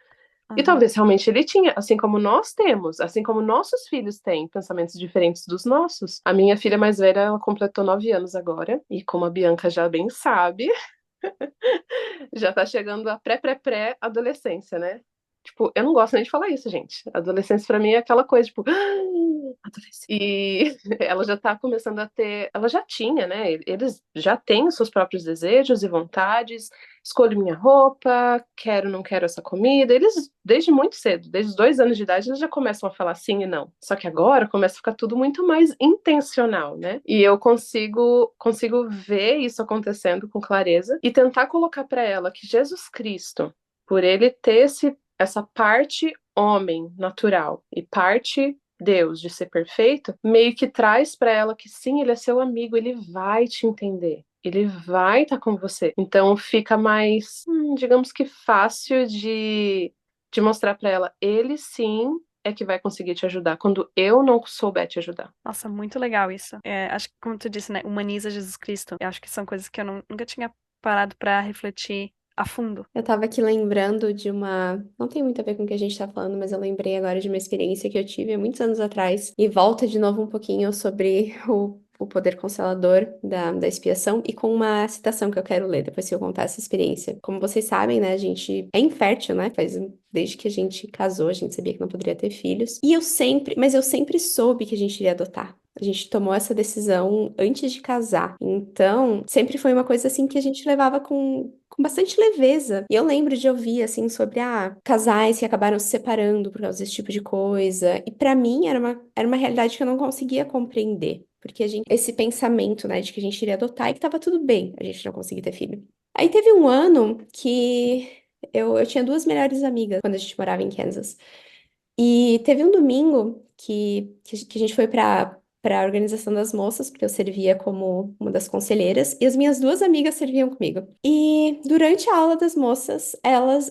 E Aham. talvez realmente ele tinha, assim como nós temos, assim como nossos filhos têm pensamentos diferentes dos nossos. A minha filha mais velha, ela completou 9 anos agora, e como a Bianca já bem sabe, já tá chegando a pré-pré-pré-adolescência, né? Tipo, eu não gosto nem de falar isso, gente. Adolescência pra mim é aquela coisa, tipo, adolescência. E ela já tá começando a ter, ela já tinha, né? Eles já têm os seus próprios desejos e vontades. Escolho minha roupa, quero, não quero essa comida. Eles, desde muito cedo, desde os 2 anos de idade, eles já começam a falar sim e não. Só que agora começa a ficar tudo muito mais intencional, né? E eu consigo ver isso acontecendo com clareza e tentar colocar para ela que Jesus Cristo, por ele ter essa parte homem natural e parte Deus de ser perfeito, meio que traz para ela que sim, ele é seu amigo, ele vai te entender. Ele vai estar com você. Então fica mais, digamos que fácil de mostrar para ela, ele sim é que vai conseguir te ajudar quando eu não souber te ajudar. Nossa, muito legal isso. Acho que, como tu disse, né? Humaniza Jesus Cristo. Eu acho que são coisas que eu nunca tinha parado pra refletir a fundo. Eu tava aqui lembrando de uma. Não tem muito a ver com o que a gente tá falando, mas eu lembrei agora de uma experiência que eu tive há muitos anos atrás. E volta de novo um pouquinho sobre o o poder consolador da expiação e com uma citação que eu quero ler depois que eu contar essa experiência. Como vocês sabem, né, a gente é infértil, né? Desde que a gente casou, a gente sabia que não poderia ter filhos. Mas eu sempre soube que a gente iria adotar. A gente tomou essa decisão antes de casar. Então, sempre foi uma coisa assim que a gente levava com bastante leveza. E eu lembro de ouvir assim sobre casais que acabaram se separando por causa desse tipo de coisa. E pra mim era uma realidade que eu não conseguia compreender. Porque esse pensamento, né, de que a gente iria adotar e que tava tudo bem a gente não conseguir ter filho. Aí teve um ano que eu tinha duas melhores amigas quando a gente morava em Kansas. E teve um domingo que a gente foi para a organização das moças, porque eu servia como uma das conselheiras, e as minhas duas amigas serviam comigo. E durante a aula das moças,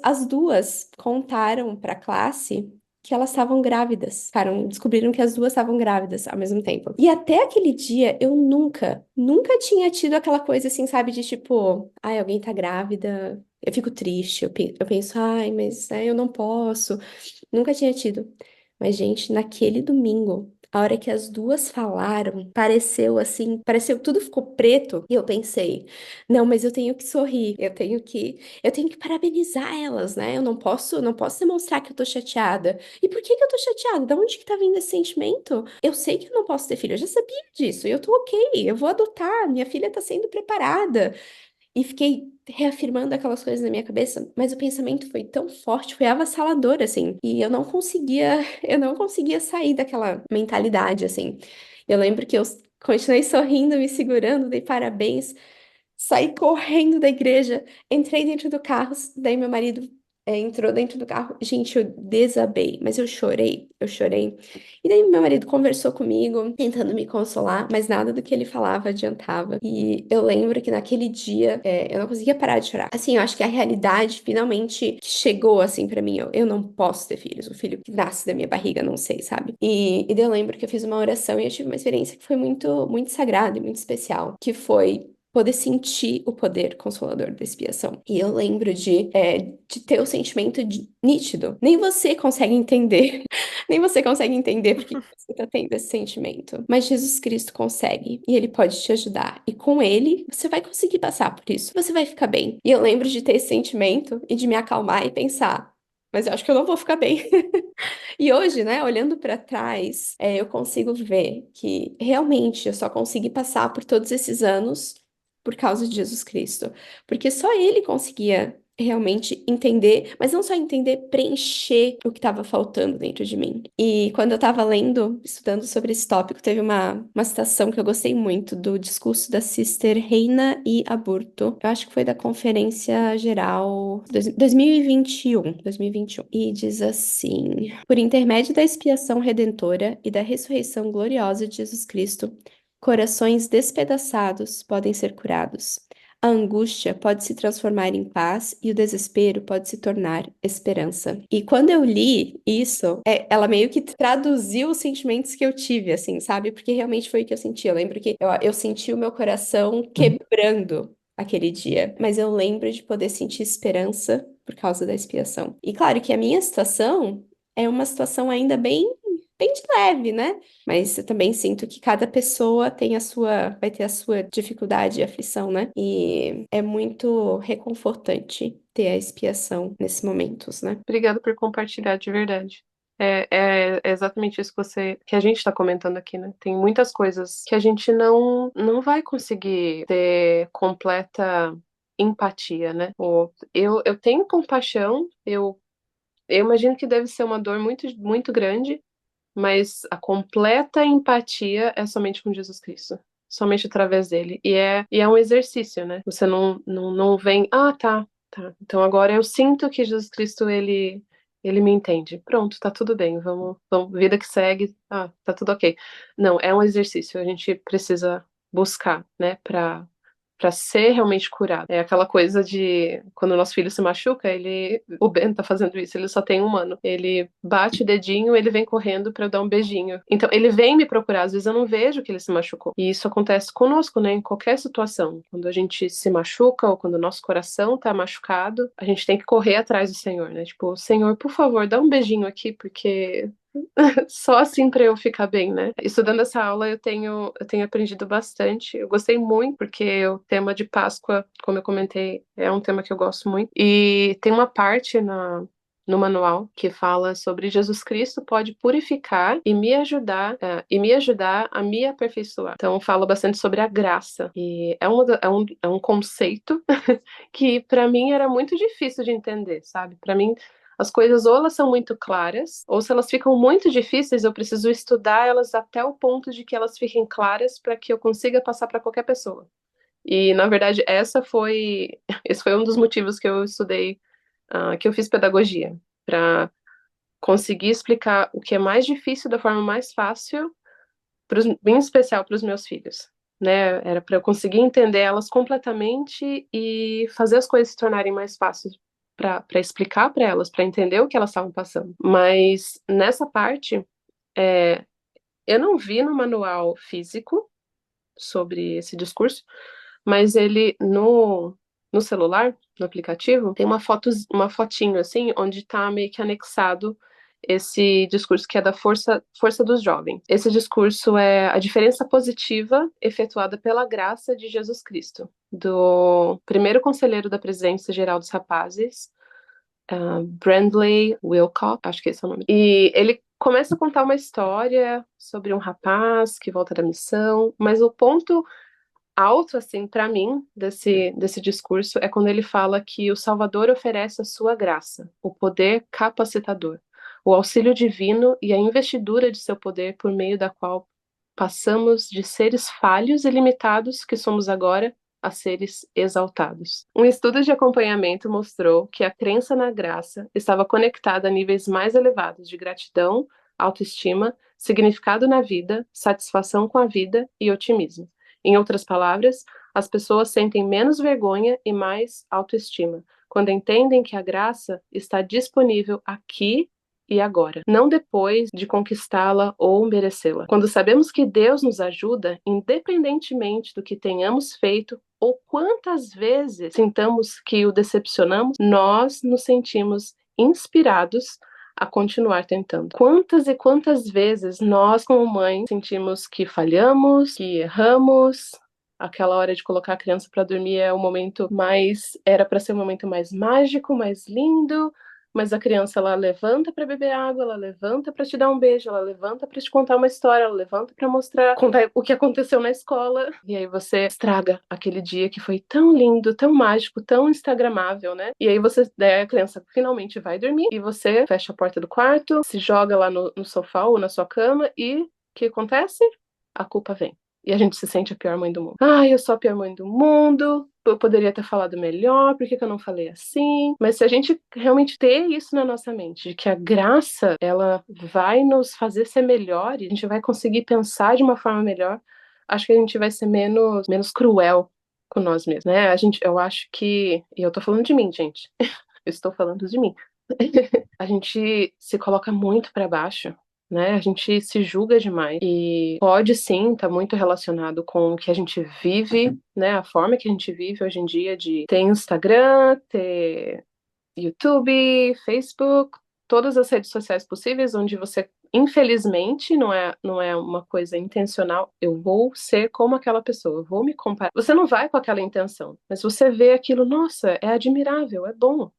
as duas, contaram para a classe que elas estavam grávidas. Descobriram que as duas estavam grávidas ao mesmo tempo. E até aquele dia, eu nunca tinha tido aquela coisa assim, sabe, de tipo, ai, alguém tá grávida. Eu fico triste, eu penso, ai, mas eu não posso. Nunca tinha tido. Mas, gente, naquele domingo, a hora que as duas falaram, tudo ficou preto. E eu pensei, não, mas eu tenho que sorrir, eu tenho que parabenizar elas, né? Eu não posso demonstrar que eu tô chateada. E por que que eu tô chateada? Da onde que tá vindo esse sentimento? Eu sei que eu não posso ter filho, eu já sabia disso, e eu tô ok, eu vou adotar, minha filha tá sendo preparada. E fiquei reafirmando aquelas coisas na minha cabeça, mas o pensamento foi tão forte, foi avassalador, assim, e eu não conseguia sair daquela mentalidade, assim. Eu lembro que eu continuei sorrindo, me segurando, dei parabéns, saí correndo da igreja, entrei dentro do carro, daí meu marido entrou dentro do carro. Gente, eu desabei, mas eu chorei, eu chorei. E daí meu marido conversou comigo, tentando me consolar, mas nada do que ele falava adiantava. E eu lembro que naquele dia eu não conseguia parar de chorar. Assim, eu acho que a realidade finalmente chegou assim pra mim. Eu não posso ter filhos, o filho que nasce da minha barriga, não sei, sabe? E daí eu lembro que eu fiz uma oração e eu tive uma experiência que foi muito, muito sagrada e muito especial, que foi poder sentir o poder consolador da expiação. E eu lembro de ter o sentimento nítido. Nem você consegue entender, nem você consegue entender porque você está tendo esse sentimento. Mas Jesus Cristo consegue, e Ele pode te ajudar. E com Ele, você vai conseguir passar por isso. Você vai ficar bem. E eu lembro de ter esse sentimento e de me acalmar e pensar, mas eu acho que eu não vou ficar bem. E hoje, né, olhando para trás, eu consigo ver que realmente eu só consegui passar por todos esses anos por causa de Jesus Cristo. Porque só ele conseguia realmente entender, mas não só entender, preencher o que estava faltando dentro de mim. E quando eu estava lendo, estudando sobre esse tópico, teve uma citação que eu gostei muito do discurso da Sister Reina e Aburto. Eu acho que foi da Conferência Geral 2021. E diz assim: Por intermédio da expiação redentora e da ressurreição gloriosa de Jesus Cristo, corações despedaçados podem ser curados. A angústia pode se transformar em paz e o desespero pode se tornar esperança. E quando eu li isso, ela meio que traduziu os sentimentos que eu tive, assim, sabe? Porque realmente foi o que eu senti. Eu lembro que eu senti o meu coração quebrando aquele dia, mas eu lembro de poder sentir esperança por causa da expiação. E claro que a minha situação é uma situação ainda bem de leve, né? Mas eu também sinto que cada pessoa vai ter a sua dificuldade e aflição, né? E é muito reconfortante ter a expiação nesses momentos, né? Obrigada por compartilhar, de verdade. É exatamente isso que a gente está comentando aqui, né? Tem muitas coisas que a gente não vai conseguir ter completa empatia, né? Eu tenho compaixão, eu imagino que deve ser uma dor muito, muito grande, mas a completa empatia é somente com Jesus Cristo. Somente através dele. E é um exercício, né? Você não vem, tá. Então agora eu sinto que Jesus Cristo, ele me entende. Pronto, tá tudo bem, vamos, vida que segue, tá tudo ok. Não, é um exercício, a gente precisa buscar, né, para ser realmente curado. É aquela coisa de quando o nosso filho se machuca, o Ben tá fazendo isso, ele só tem um ano. Ele bate o dedinho, ele vem correndo para eu dar um beijinho. Então ele vem me procurar, às vezes eu não vejo que ele se machucou. E isso acontece conosco, né, em qualquer situação. Quando a gente se machuca ou quando o nosso coração tá machucado, a gente tem que correr atrás do Senhor, né? Tipo, Senhor, por favor, dá um beijinho aqui porque Só assim para eu ficar bem, né? Estudando essa aula eu tenho aprendido bastante. Eu gostei muito porque o tema de Páscoa, como eu comentei, é um tema que eu gosto muito. E tem uma parte no manual que fala sobre Jesus Cristo pode purificar e me ajudar a me aperfeiçoar. Então fala bastante sobre a graça e é um conceito que para mim era muito difícil de entender, sabe? Para mim as coisas ou elas são muito claras, ou se elas ficam muito difíceis, eu preciso estudar elas até o ponto de que elas fiquem claras para que eu consiga passar para qualquer pessoa. E, na verdade, esse foi um dos motivos que eu estudei, que eu fiz pedagogia, para conseguir explicar o que é mais difícil da forma mais fácil, em especial para os meus filhos. Né? Era para eu conseguir entender elas completamente e fazer as coisas se tornarem mais fáceis para explicar para elas, para entender o que elas estavam passando. Mas nessa parte, é, eu não vi no manual físico sobre esse discurso, mas ele no celular, no aplicativo, tem uma fotinho assim, onde está meio que anexado esse discurso que é da força dos jovens. Esse discurso é a diferença positiva efetuada pela graça de Jesus Cristo, do primeiro conselheiro da Presidência Geral dos Rapazes, Brandley Wilcox, acho que esse é o nome. E ele começa a contar uma história sobre um rapaz que volta da missão, mas o ponto alto, assim, para mim, desse discurso é quando ele fala que o Salvador oferece a sua graça, o poder capacitador, o auxílio divino e a investidura de seu poder por meio da qual passamos de seres falhos e limitados que somos agora a seres exaltados. Um estudo de acompanhamento mostrou que a crença na graça estava conectada a níveis mais elevados de gratidão, autoestima, significado na vida, satisfação com a vida e otimismo. Em outras palavras, as pessoas sentem menos vergonha e mais autoestima quando entendem que a graça está disponível aqui e agora, não depois de conquistá-la ou merecê-la. Quando sabemos que Deus nos ajuda, independentemente do que tenhamos feito ou quantas vezes sintamos que o decepcionamos, nós nos sentimos inspirados a continuar tentando. Quantas e quantas vezes nós, como mãe, sentimos que falhamos, que erramos? Aquela hora de colocar a criança para dormir era para ser o momento mais mágico, mais lindo, mas a criança ela levanta para beber água, ela levanta para te dar um beijo, ela levanta para te contar uma história, ela levanta para contar o que aconteceu na escola, e aí você estraga aquele dia que foi tão lindo, tão mágico, tão instagramável, né? E aí daí a criança finalmente vai dormir e você fecha a porta do quarto, se joga lá no sofá ou na sua cama e o que acontece? A culpa vem. E a gente se sente a pior mãe do mundo. Ai, eu sou a pior mãe do mundo, eu poderia ter falado melhor, por que que eu não falei assim? Mas se a gente realmente ter isso na nossa mente, de que a graça, ela vai nos fazer ser melhores, a gente vai conseguir pensar de uma forma melhor, acho que a gente vai ser menos cruel com nós mesmos, né? Eu acho que, e eu tô falando de mim, gente, eu estou falando de mim. A gente se coloca muito para baixo, né? A gente se julga demais e pode sim estar muito relacionado com o que a gente vive, né? A forma que a gente vive hoje em dia de ter Instagram, ter YouTube, Facebook, todas as redes sociais possíveis, onde você, infelizmente, não é uma coisa intencional, eu vou ser como aquela pessoa, eu vou me comparar. Você não vai com aquela intenção, mas você vê aquilo, nossa, é admirável, é bom.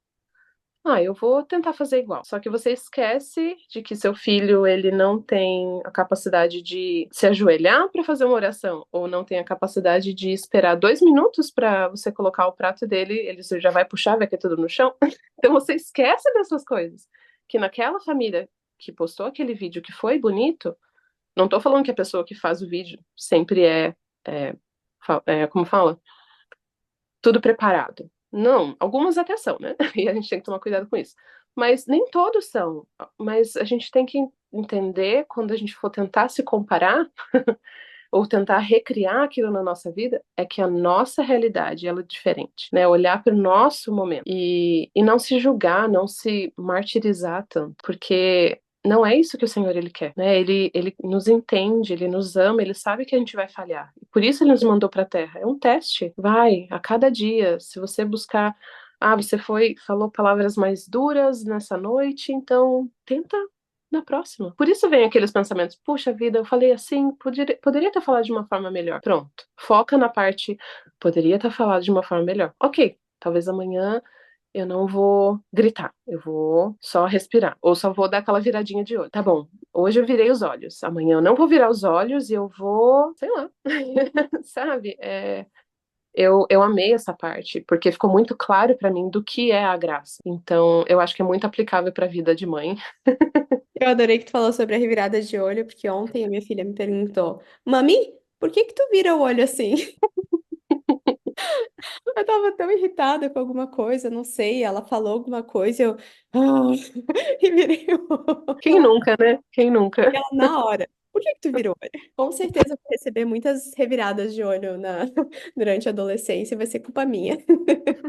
Eu vou tentar fazer igual. Só que você esquece de que seu filho, ele não tem a capacidade de se ajoelhar para fazer uma oração, ou não tem a capacidade de esperar 2 minutos para você colocar o prato dele, ele já vai puxar, vai cair tudo no chão. Então você esquece dessas coisas. Que naquela família que postou aquele vídeo que foi bonito, não tô falando que a pessoa que faz o vídeo sempre é, como fala? Tudo preparado. Não, algumas até são, né? E a gente tem que tomar cuidado com isso. Mas nem todos são. Mas a gente tem que entender quando a gente for tentar se comparar ou tentar recriar aquilo na nossa vida, é que a nossa realidade ela é diferente, né? Olhar para o nosso momento e não se julgar, não se martirizar tanto, porque não é isso que o Senhor ele quer, né? Ele nos entende, ele nos ama, ele sabe que a gente vai falhar. Por isso ele nos mandou para a Terra. É um teste. Vai a cada dia. Se você buscar, você falou palavras mais duras nessa noite, então tenta na próxima. Por isso vem aqueles pensamentos, puxa vida, eu falei assim, poderia ter falado de uma forma melhor. Pronto, foca na parte, poderia ter falado de uma forma melhor. Ok, talvez amanhã eu não vou gritar, eu vou só respirar, ou só vou dar aquela viradinha de olho. Tá bom, hoje eu virei os olhos, amanhã eu não vou virar os olhos e eu vou, sei lá, sabe? Eu amei essa parte, porque ficou muito claro pra mim do que é a graça. Então, eu acho que é muito aplicável pra vida de mãe. Eu adorei que tu falou sobre a revirada de olho, porque ontem a minha filha me perguntou, Mami, por que que tu vira o olho assim? Eu tava tão irritada com alguma coisa, não sei, ela falou alguma coisa, eu e virei o Quem nunca, né? Quem nunca? ela na hora. Por que que tu virou olho? Com certeza eu vou receber muitas reviradas de olho durante a adolescência, vai ser culpa minha,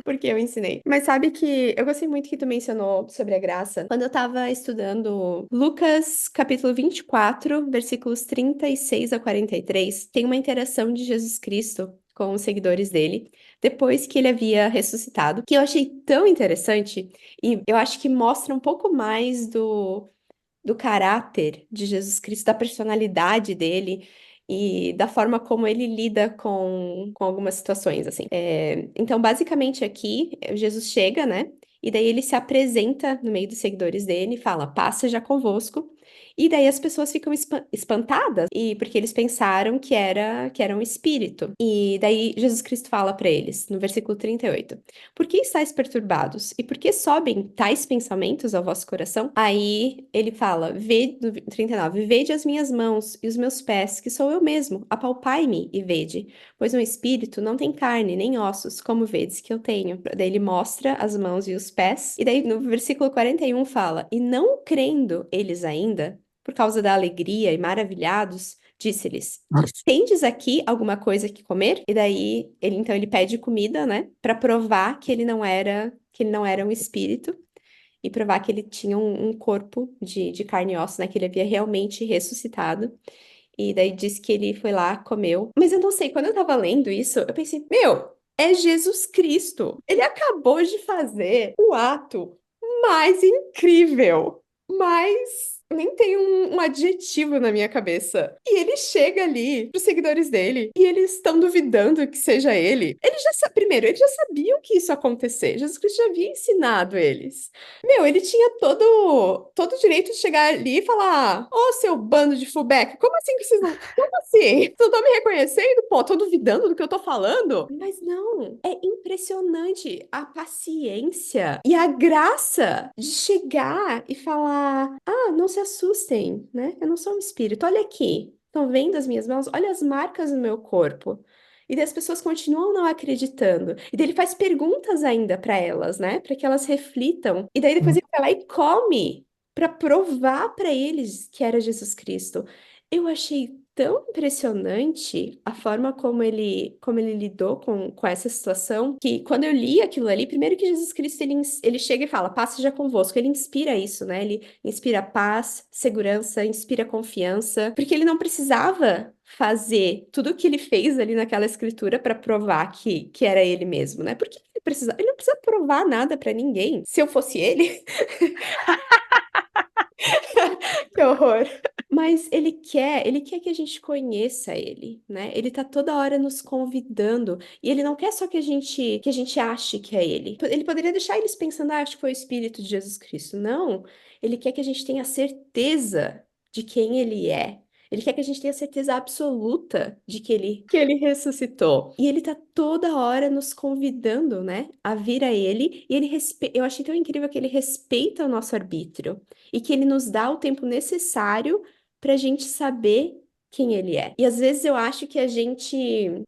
porque eu ensinei. Mas sabe que eu gostei muito que tu mencionou sobre a graça. Quando eu tava estudando Lucas, capítulo 24, versículos 36 a 43, tem uma interação de Jesus Cristo com os seguidores dele, depois que ele havia ressuscitado, que eu achei tão interessante, e eu acho que mostra um pouco mais do caráter de Jesus Cristo, da personalidade dele e da forma como ele lida com algumas situações, assim. Então, basicamente aqui, Jesus chega, né? E daí ele se apresenta no meio dos seguidores dele e fala, paz seja convosco. E daí as pessoas ficam espantadas, e porque eles pensaram que era um espírito. E daí Jesus Cristo fala para eles, no versículo 38, por que estáis perturbados? E por que sobem tais pensamentos ao vosso coração? Aí ele fala, no 39, vede as minhas mãos e os meus pés, que sou eu mesmo, apalpai-me e vede, pois um espírito não tem carne nem ossos, como vedes que eu tenho. Daí ele mostra as mãos e os pés, e daí no versículo 41 fala, e não crendo eles ainda, por causa da alegria e maravilhados, disse-lhes: tendes aqui alguma coisa que comer? E daí ele pede comida, né, para provar que ele não era um espírito e provar que ele tinha um corpo de carne e osso, né, que ele havia realmente ressuscitado. E daí diz que ele foi lá, comeu. Mas eu não sei, quando eu tava lendo isso, eu pensei, meu, é Jesus Cristo. Ele acabou de fazer o ato mais incrível, mais nem tem um adjetivo na minha cabeça. E ele chega ali pros seguidores dele e eles estão duvidando que seja ele. Primeiro, eles já sabiam que isso ia acontecer. Jesus Cristo já havia ensinado eles. Meu, ele tinha todo o direito de chegar ali e falar: Ô, seu bando de fullback, como assim que vocês não. Como assim? Vocês não estão me reconhecendo? Pô, tô duvidando do que eu tô falando? Mas não, é impressionante a paciência e a graça de chegar e falar: Ah, não se assustem, né? Eu não sou um espírito, olha aqui. Estão vendo as minhas mãos? Olha as marcas no meu corpo. E daí as pessoas continuam não acreditando. E daí ele faz perguntas ainda para elas, né? Para que elas reflitam. E daí depois ele vai lá e come para provar para eles que era Jesus Cristo. Eu achei tão impressionante a forma como ele lidou com essa situação, que quando eu li aquilo ali, primeiro que Jesus Cristo, ele chega e fala, paz seja convosco, ele inspira isso, né? Ele inspira paz, segurança, inspira confiança, porque ele não precisava fazer tudo o que ele fez ali naquela escritura para provar que era ele mesmo, né? Porque ele não precisa provar nada para ninguém. Se eu fosse ele, que horror. Mas ele quer que a gente conheça ele, né? Ele tá toda hora nos convidando e ele não quer só que a gente ache que é ele. Ele poderia deixar eles pensando, acho que foi o Espírito de Jesus Cristo. Não, ele quer que a gente tenha certeza de quem ele é. Ele quer que a gente tenha certeza absoluta de que ele ressuscitou. E ele tá toda hora nos convidando, né, a vir a ele. E eu achei tão incrível que ele respeita o nosso arbítrio e que ele nos dá o tempo necessário para a gente saber quem ele é. E às vezes eu acho que a gente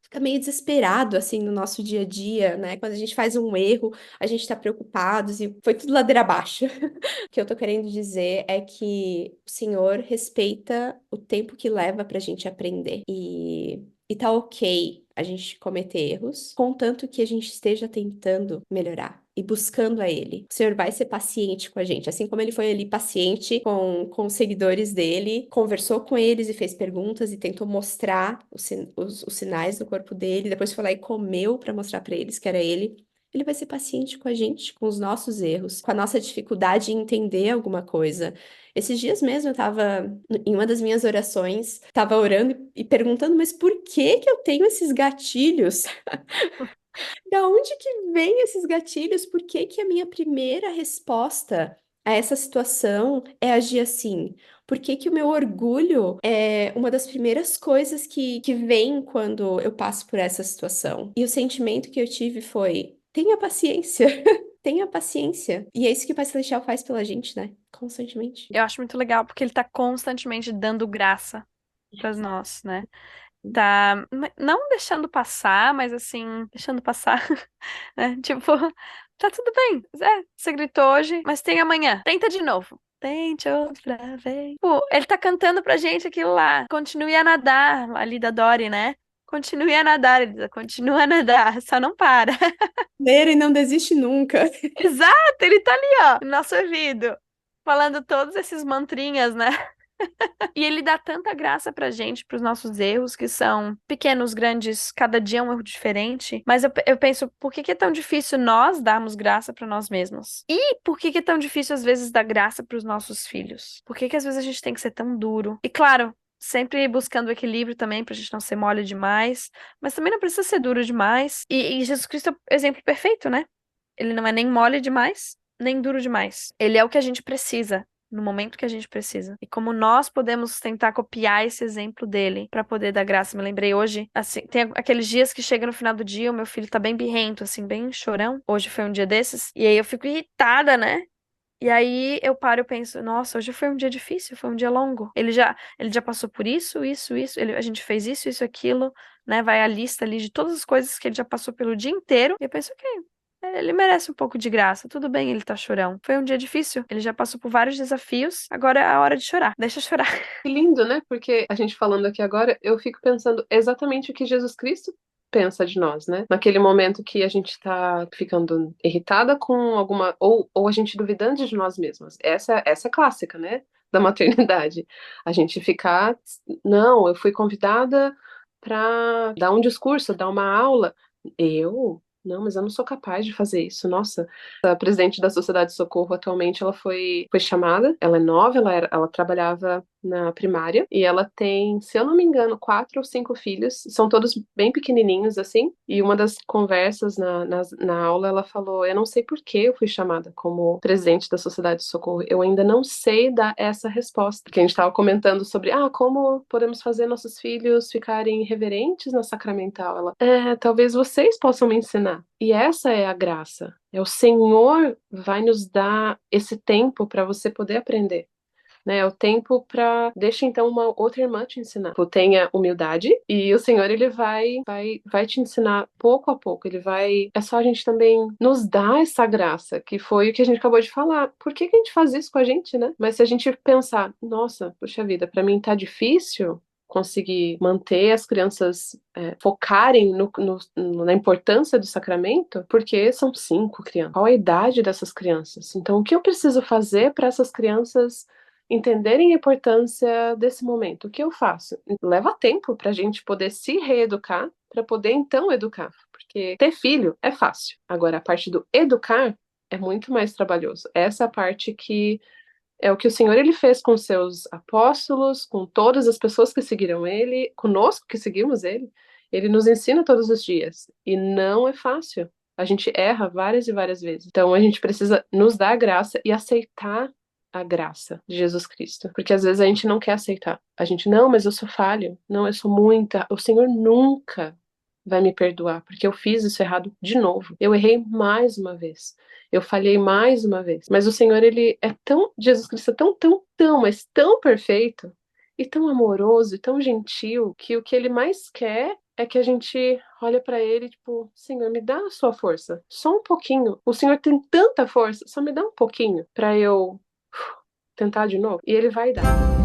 fica meio desesperado assim no nosso dia a dia, né? Quando a gente faz um erro, a gente tá preocupado e foi tudo ladeira abaixo. O que eu tô querendo dizer é que o Senhor respeita o tempo que leva pra gente aprender. E tá ok a gente cometer erros, contanto que a gente esteja tentando melhorar e buscando a Ele. O Senhor vai ser paciente com a gente, assim como Ele foi ali paciente com os seguidores dele, conversou com eles e fez perguntas e tentou mostrar os sinais do corpo dele, depois foi lá e comeu para mostrar para eles que era Ele. Ele vai ser paciente com a gente, com os nossos erros, com a nossa dificuldade em entender alguma coisa. Esses dias mesmo eu estava em uma das minhas orações, estava orando e perguntando, mas por que que eu tenho esses gatilhos? Da onde que vem esses gatilhos? Por que que a minha primeira resposta a essa situação é agir assim? Por que que o meu orgulho é uma das primeiras coisas que vem quando eu passo por essa situação? E o sentimento que eu tive foi: tenha paciência, tenha paciência. E é isso que o Pai Celestial faz pela gente, né? Constantemente. Eu acho muito legal porque ele tá constantemente dando graça para nós, né? Tá não deixando passar, mas assim, deixando passar, né? Tipo, tá tudo bem. Você gritou hoje, mas tem amanhã. Tenta de novo. Tente outra vez. Pô, ele tá cantando pra gente aquilo lá. Continue a nadar, ali da Dory, né? Continue a nadar, Elisa. Continua a nadar, só não para. Ler e não desiste nunca. Exato, ele tá ali, ó, no nosso ouvido, falando todos esses mantrinhas, né? E ele dá tanta graça pra gente, pros nossos erros, que são pequenos, grandes, cada dia é um erro diferente. Mas eu penso, por que que é tão difícil nós darmos graça pra nós mesmos? E por que que é tão difícil, às vezes, dar graça pros nossos filhos? Por que que às vezes a gente tem que ser tão duro? E claro, sempre buscando o equilíbrio também, pra gente não ser mole demais, mas também não precisa ser duro demais. E Jesus Cristo é o exemplo perfeito, né? Ele não é nem mole demais, nem duro demais. Ele é o que a gente precisa no momento que a gente precisa. E como nós podemos tentar copiar esse exemplo dele para poder dar graça. Me lembrei hoje, assim, tem aqueles dias que chega no final do dia, o meu filho tá bem birrento, assim, bem chorão. Hoje foi um dia desses, e aí eu fico irritada, né? E aí eu paro e penso, nossa, hoje foi um dia difícil, foi um dia longo. Ele já passou por isso, a gente fez isso, aquilo, né? Vai a lista ali de todas as coisas que ele já passou pelo dia inteiro. E eu penso, ok, ele merece um pouco de graça. Tudo bem, ele tá chorão. Foi um dia difícil. Ele já passou por vários desafios. Agora é a hora de chorar. Deixa chorar. Que lindo, né? Porque a gente falando aqui agora, eu fico pensando exatamente o que Jesus Cristo pensa de nós, né? Naquele momento que a gente tá ficando irritada com alguma, ou a gente duvidando de nós mesmas. Essa é clássica, né? Da maternidade. A gente ficar, não, eu fui convidada para dar um discurso, dar uma aula. Eu? Não, mas eu não sou capaz de fazer isso. Nossa, a presidente da Sociedade de Socorro atualmente, ela foi chamada, ela é nova, ela trabalhava na primária e ela tem, se eu não me engano, 4 ou 5 filhos, são todos bem pequenininhos assim, e uma das conversas na aula ela falou, eu não sei por que eu fui chamada como presidente da Sociedade de Socorro, eu ainda não sei dar essa resposta, porque a gente estava comentando sobre, como podemos fazer nossos filhos ficarem reverentes na sacramental, talvez vocês possam me ensinar, e essa é a graça, o Senhor vai nos dar esse tempo para você poder aprender, né? É o tempo para deixa então uma outra irmã te ensinar. Tipo, tenha humildade e o Senhor ele vai te ensinar pouco a pouco. Ele vai é só a gente também nos dar essa graça, que foi o que a gente acabou de falar. Por que que a gente faz isso com a gente, né? Mas se a gente pensar, nossa, puxa vida, para mim tá difícil conseguir manter as crianças focarem na importância do sacramento, porque são 5 crianças. Qual a idade dessas crianças? Então, o que eu preciso fazer para essas crianças entenderem a importância desse momento? O que eu faço? Leva tempo para a gente poder se reeducar, para poder então educar. Porque ter filho é fácil. Agora, a parte do educar é muito mais trabalhoso. Essa é a parte que é o que o Senhor ele fez com seus apóstolos, com todas as pessoas que seguiram ele, conosco que seguimos ele. Ele nos ensina todos os dias. E não é fácil. A gente erra várias e várias vezes. Então a gente precisa nos dar a graça e aceitar a graça de Jesus Cristo. Porque às vezes a gente não quer aceitar. A gente, não, mas eu sou falho. Não, eu sou muita. O Senhor nunca vai me perdoar, porque eu fiz isso errado de novo. Eu errei mais uma vez. Eu falhei mais uma vez. Mas o Senhor, ele é tão, Jesus Cristo é tão, tão, tão, mas tão perfeito, e tão amoroso, e tão gentil, que o que ele mais quer é que a gente olha para ele, tipo, Senhor, me dá a sua força, só um pouquinho. O Senhor tem tanta força, só me dá um pouquinho para eu tentar de novo. E ele vai dar.